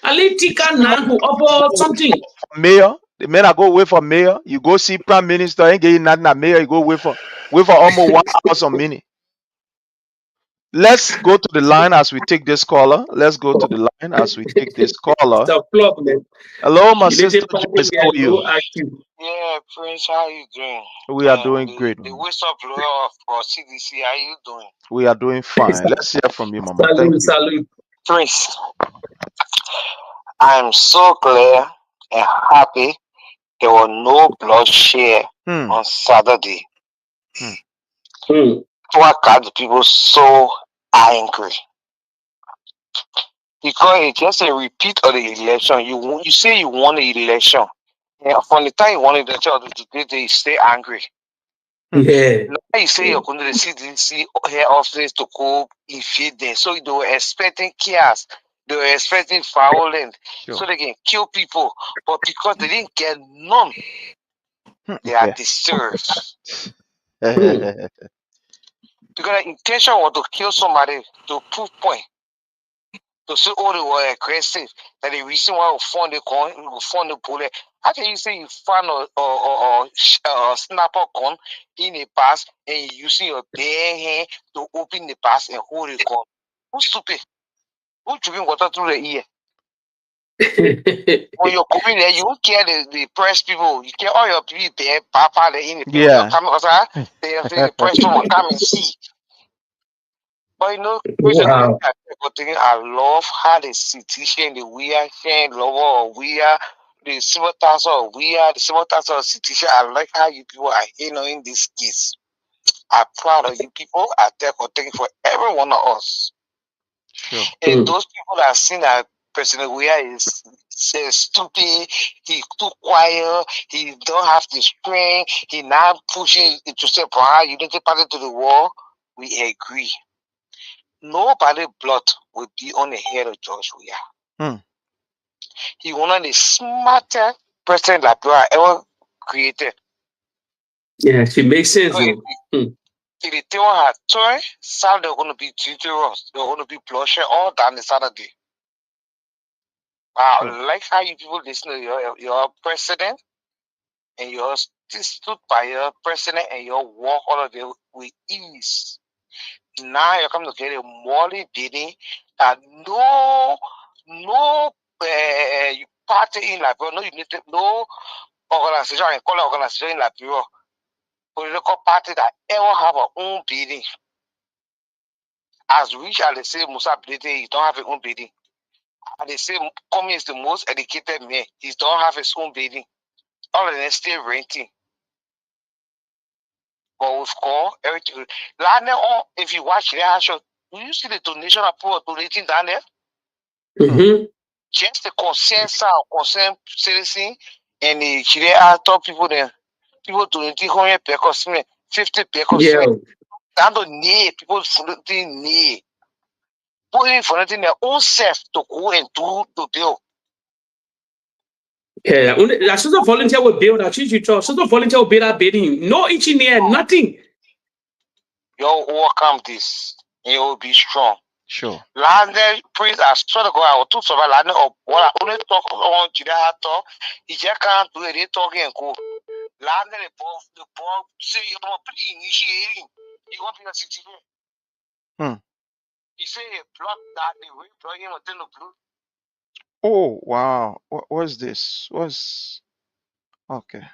I leave Tika now to offer something. Mayor, the men are go away for mayor. You go see prime minister, ain't getting nothing at mayor. You go wait for almost 1 hour some minute. Let's go to the line as we take this caller. Let's go to the line as we take this caller. It's a flop, man. Hello, my sister. How are you? Yeah, Prince, how you doing? We are doing great. The whistleblower for CDC, how you doing? We are doing fine. Let's hear from you, Mama. Thank you. Salute. Prince, I'm so glad and happy there was no bloodshed on Saturday. Why got the people so angry? Because it's just a repeat of the election. You say you won the election. Yeah, from the time you won the election, they stay angry. Yeah. Now you say you're going to the CDC head office to go invade them. So they were expecting chaos. They were expecting violence. So they can kill people. But because they didn't get none, they are disturbed. Because the intention was to kill somebody to prove point. To say, oh, they were aggressive. That the reason why we found the bullet How can you say you found or snap a gun in a pass and you using your bare hand to open the pass and hold the gun? Who's stupid? Who drinking water through the ear? When you're coming there, you don't care the press people. You care all your people there, papa, the in the people. You're coming outside, the press people come and see. But you know, Wow. I love how the situation, the weird thing, love we are, the civil tax of we are, the civil tax of situation. I like how you people are in this case. I'm proud of you people. I thank for every one of us. Sure. And those people that seen that President Weah is stupid, he too quiet, he don't have the strength, he now pushing it to say, Unity Party to the wall. We agree. Nobody blood will be on the head of George Weah. He one of the smartest president Liberia ever created. Yeah, she makes sense. If the thing had toy, Saturday they're going to be dangerous. They're going to be bloodshed all down the Saturday. I like how you people listen to your president and you stood by your president and you walk all of it with ease. Now you come to get a morally bidding that no party in Liberia, no unity, no organization, I call it organization in Liberia, political party that ever have our own bidding. As rich as they say Musa Bilete, he don't have his own bidding. And they say Komi is the most educated man, he don't have his own bidding. All of them still renting. But with call everything. If you watch the show, do you see the donation of people donating down there? Just the concerned citizen and the Chile top people there. People donating 100 per 50 per Yeah. Down to need people donating need. Putting for nothing their own self to go and do the bill. Yeah, I should have volunteer with build. I choose you to. Should have volunteer with build bidding. No engineer, nothing. You overcome this. You will be strong. Sure. Last day, priest, I swear to God, I will talk about last of what I only talk on Jida talk. He just can't do it. They talking and go. Last day, the boy say you're pretty initiating. You want to be a citizen. He say a plot that they will plug him within the blue. Oh wow. What's this? Okay.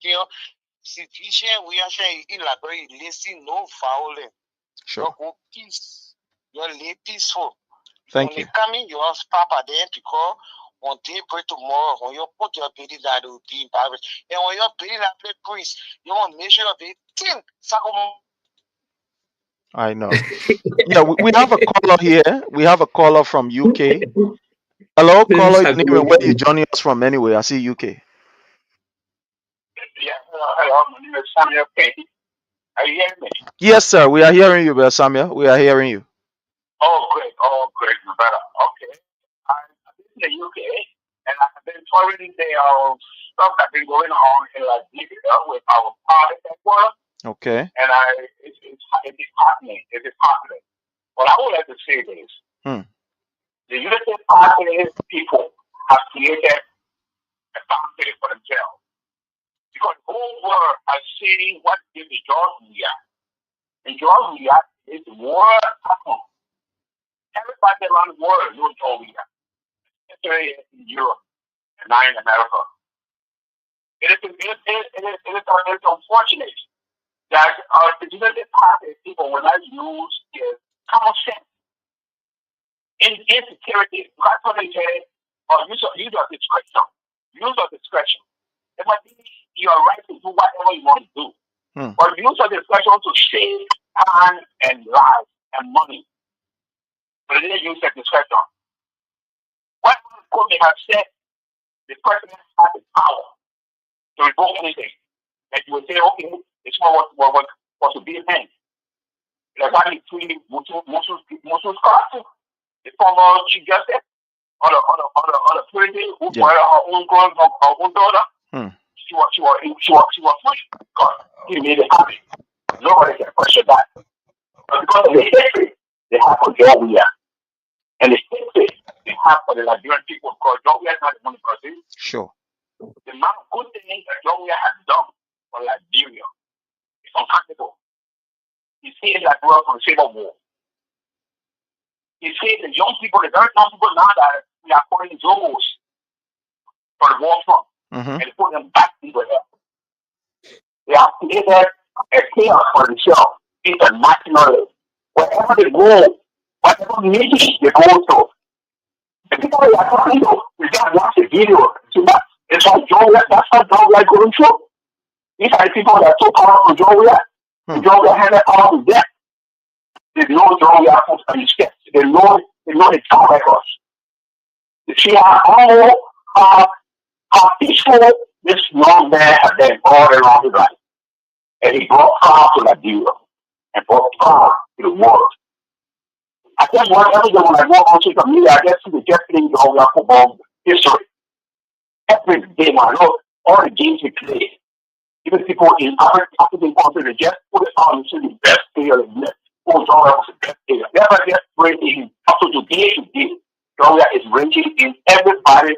You know, situation we are saying in Liberia, listen, no violence. Sure. You go peace. You're peaceful. Thank when you. they come in, you ask Papa then because on daybreak tomorrow, when you put your baby that will be in Paris, and when you're baby that play priest, you want to make sure they think. I know. Yeah, we have a caller here. We have a caller from UK. Hello, caller. Your name and where you joining us from anyway? I see UK. Yeah, hello. My name is Samuel K. Are you hearing me? Yes, sir. We are hearing you, Brother Samuel. We are hearing you. Oh, great. Oh, great. Better. Okay. I'm in the UK, and I've been following the stuff that's been going on in Liberia with our party headquarters. Okay. And it's happening. It is happening. But I would like to say this. The Unity Party people have created a boundary for themselves. Because the whole world has seen what is the George Weah. And George Weah is the world icon. Everybody around the world knows George Weah, especially in Europe and now in America. It is unfortunate that the Unity Party people will not use their common sense in insecurity. That's what they say, or use of discretion. Use of discretion. It might be your right to do whatever you want to do. But use of discretion to save time and life and money. But they didn't use that discretion. What Koga have said, the president has the power to revoke anything. And you would say, okay, it's not what to be a man. Like how he treated Musu's Carter, the former chief justice, on the president who brought her own girl, her own daughter. She was free because he made it happen. Nobody can question that. But because of the history they have for Georgia and the history they have for the Liberian people, because Georgia is not the only person. Sure. The amount of good things that Georgia has done for Liberia is uncountable. He saved Liberia from civil war. He saved the young people, the very young people now that we are calling Zomos for the war front, and put them back into hell. They have created a chaos for themselves internationally. Wherever they go, whatever meeting they go to, the people they are talking to, they just watch the video. So that's how Georgia going through. These are the people that are so powerful Georgia. Georgia handed all the death. They know Georgia from the steps. They know the track records. You see how peaceful this young man has been all around his life. And he brought power to Liberia and brought power to the world. I guess whenever they when I go on social media, I guess they just playing Georgia football history. Every day, I know all the games we play. Even people in African countries, they just put it on and say the best player in the Georgia was the best player. Never just rating up to today. Georgia is ranking in everybody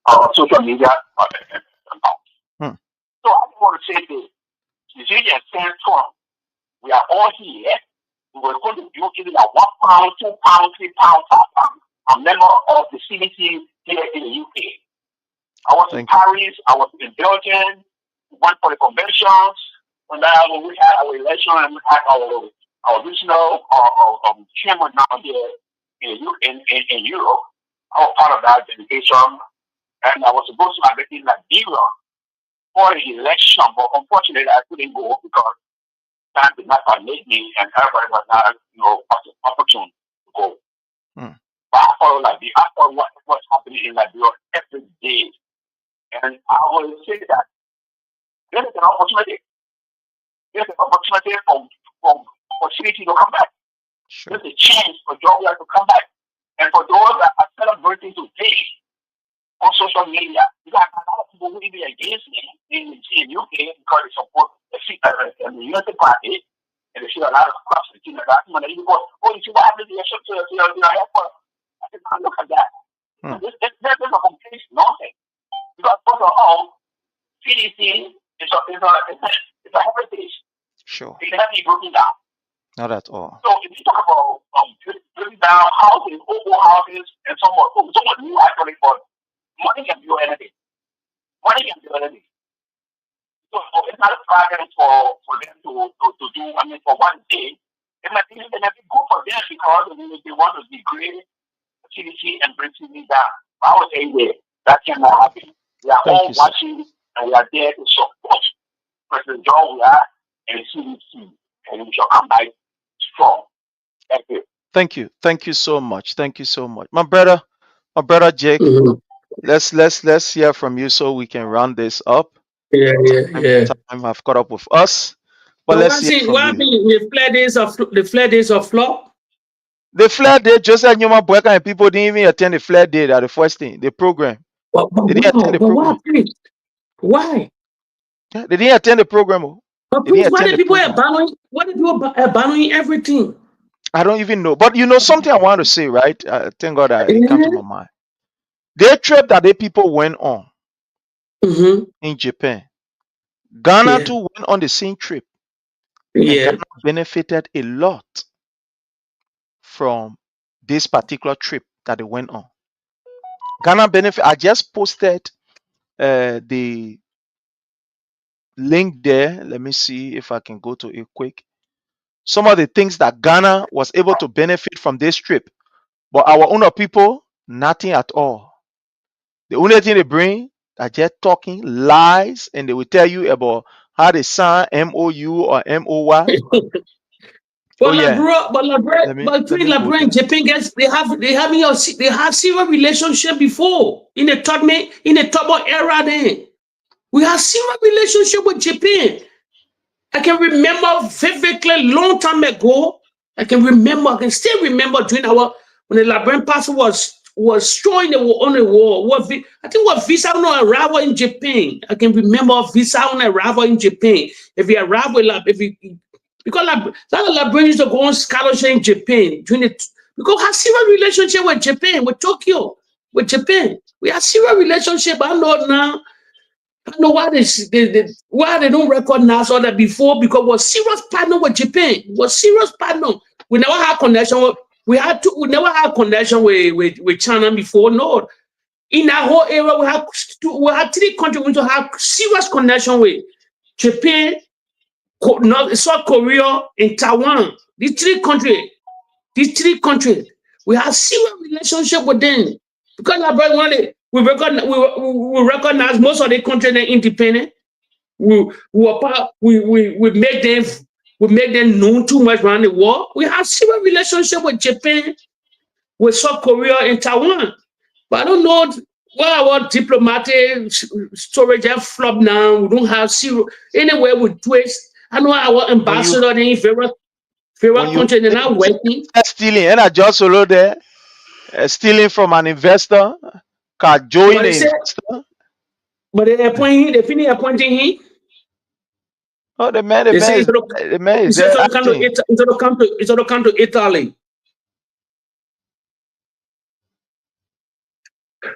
on social media. So I just want to say this. The Virginia stands strong. We are all here. We were going to do either like £1, £2, £3, £5. I'm a member of the CDC here in the UK. I was in Paris. I was in Belgium. We went for the conventions. When we had our election and we had our regional chairman now here in Europe, I was part of that delegation, and I was supposed to have been in Liberia for the election, but unfortunately I couldn't go because time did not permit me, and everybody was not, opportune to go. But I follow Liberia. I follow what's happening in Liberia every day, and I will say that there is an opportunity. There's an opportunity for City to come back. Sure. There's a chance for Georgia to come back, and for those that are celebrating today on social media, you got a lot of people who will be against me in the UK because they support the Unity Party, and they see a lot of cross the team. When they go, you see what happened to your airport? I said, look at that. There's a complete nonsense. Because first of all, CDC is a heritage. Sure. It cannot be broken down. Not at all. So if you talk about breaking down houses, old houses, and somewhat new actually, but money can do anything. Money can do anything. So it's not a problem for them to do, for one day. It might be good for them because they want to degrade CDC and bring CDC down. But I would say that cannot happen. We are all watching and we are there to support President Georgia and CDC, and we shall come back strong. Thank you. Thank you. Thank you so much. Thank you so much. My brother Jake, let's hear from you so we can round this up. Time have caught up with us. But let's see what the flare days of flop. The flare day, just like Nyoma Boakai and people didn't even attend the flare day at the first thing, the program. They didn't attend the program. Why? Yeah, they didn't attend the program. Why did people abandoning everything? I don't even know. But something I want to say, right? Thank God it came to my mind. The trip that the people went on in Japan, Ghana too went on the same trip. And Ghana benefited a lot from this particular trip that they went on. Ghana benefit. I just posted the link there. Let me see if I can go to it quick. Some of the things that Ghana was able to benefit from this trip, but our own people, nothing at all. The only thing they bring are just talking lies, and they will tell you about how they sign MOU or MOY. But between Liberia and Japan, guys, they have zero relationship before in the Tobo era. Then we have zero relationship with Japan. I can remember vividly long time ago. I can still remember during when the Liberian pastor was showing on the wall. I think what visa on arrival in Japan. I can remember visa on arrival in Japan. If you arrive because Liberians are going scholarship in Japan because have zero relationship with Japan, with Tokyo. with Japan. We have serious relationship. I know now. I know why why they don't recognize all that before, because we're serious partner with Japan. We're serious partner. We never had connection with we never had connection with China before. No. In that whole area, we have 3 countries we to have serious connection with: Japan, South Korea, and Taiwan. These three countries, we have serious relationship with them. Because we recognize most of the countries are independent. We make them known too much around the world. We have serious relationship with Japan, with South Korea, and Taiwan. But I don't know why our diplomatic storage have flopped now. We don't have zero anywhere with twist. I know our ambassador in favorite country they're not working. Stealing, and I just solo there, stealing from an investor, join an investor. But they finish appointing him. Oh, the man is there. It's to come to Italy.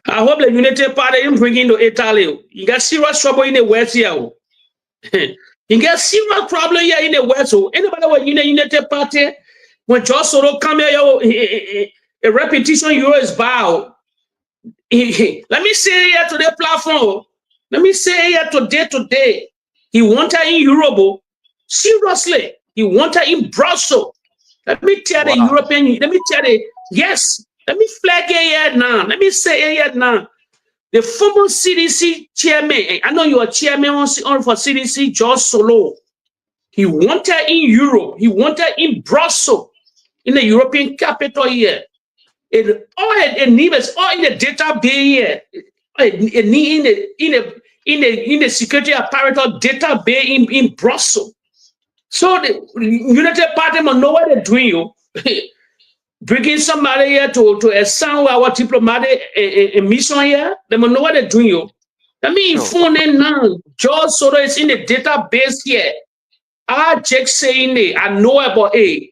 I hope the United Party is bringing to Italy. You got serious trouble in the West here. You got serious problem here in the West. Anybody with the United Party, when George Soros come here, a repetition you is bow. Let me say here to the platform. Let me say here today. He wanted in Europe. Seriously, he wanted in Brussels. Let me tell the European. Let me tell the yes. Let me flag it here now. Let me say it here now. The former CDC chairman, I know you are chairman on for CDC, George Soros. He wanted in Europe. He wanted in Brussels, in the European capital here. All in the database here. In the security apparatus database in Brussels. So the United Party must know what they're doing. Bringing somebody here to assign our diplomatic mission here, they must know what they're doing. Let me inform them now. George Soros is in the database here. I just saying it. I know about it.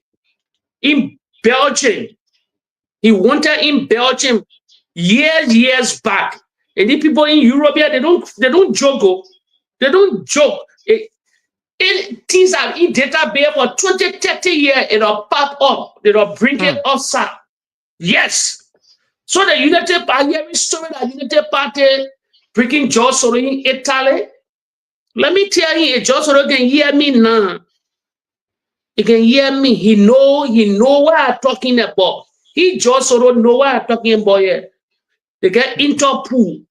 In Belgium, he wanted in Belgium years back. And the people in Europe here, they don't joke. They don't joke. Things are in database for 20, 30 years, it'll pop up, they'll bring it outside. Yes. So the United Party, story that United Party bringing George Soros in Italy. Let me tell you, George Soros can hear me now. He can hear me. He know what I'm talking about. George Soros know what I'm talking about here. They get Interpol.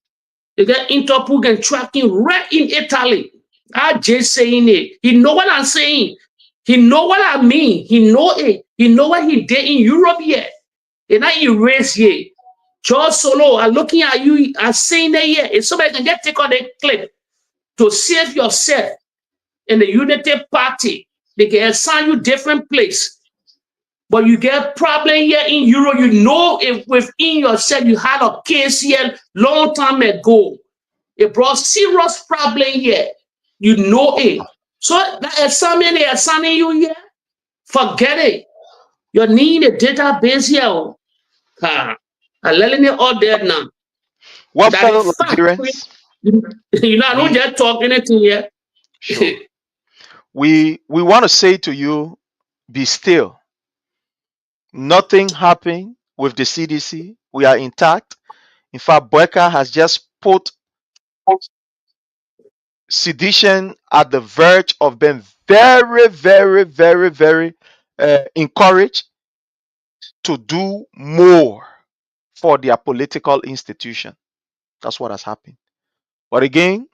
They get Interpol and tracking right in Italy. I just saying it. He know what I'm saying. He know what I mean. He know it. He know what he did in Europe yet. And I erase here. George Soros, I'm looking at you. I'm saying that here. If somebody can just take on the clip to save yourself in the United Party, they can assign you different place. But you get problem here in Europe. You know if within yourself you had a case here long time ago. It brought serious problem here. You know it. So that assignment they assigning you here, forget it. You need a database here. I'm letting it all there now. What fellow Nigerians? You know, I don't just talk anything here. Sure. We want to say to you, be still. Nothing happened with the CDC. We are intact. In fact, Boakai has just put sedition at the verge of being very, very, very, very encouraged to do more for their political institution. That's what has happened. But again,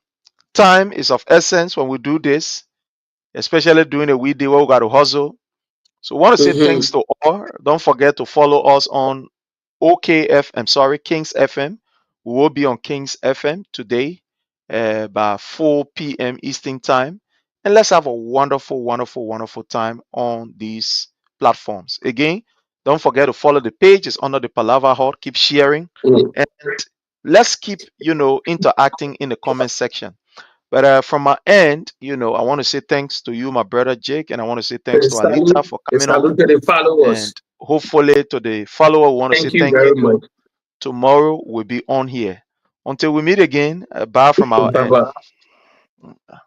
time is of essence when we do this, especially during a weekday where we got to hustle. So I want to say thanks to all. Don't forget to follow us on Kings FM. We will be on Kings FM today by 4 p.m. Eastern Time. And let's have a wonderful, wonderful, wonderful time on these platforms. Again, don't forget to follow the page. It's under the Palava Hut. Keep sharing. And let's keep, interacting in the comment section. But from my end, I want to say thanks to you, my brother Jake, and I want to say thanks to Alita for coming on. To the followers. And hopefully to the follower, we want to say thank you. tomorrow we'll be on here. Until we meet again, bye from our end. Bye-bye.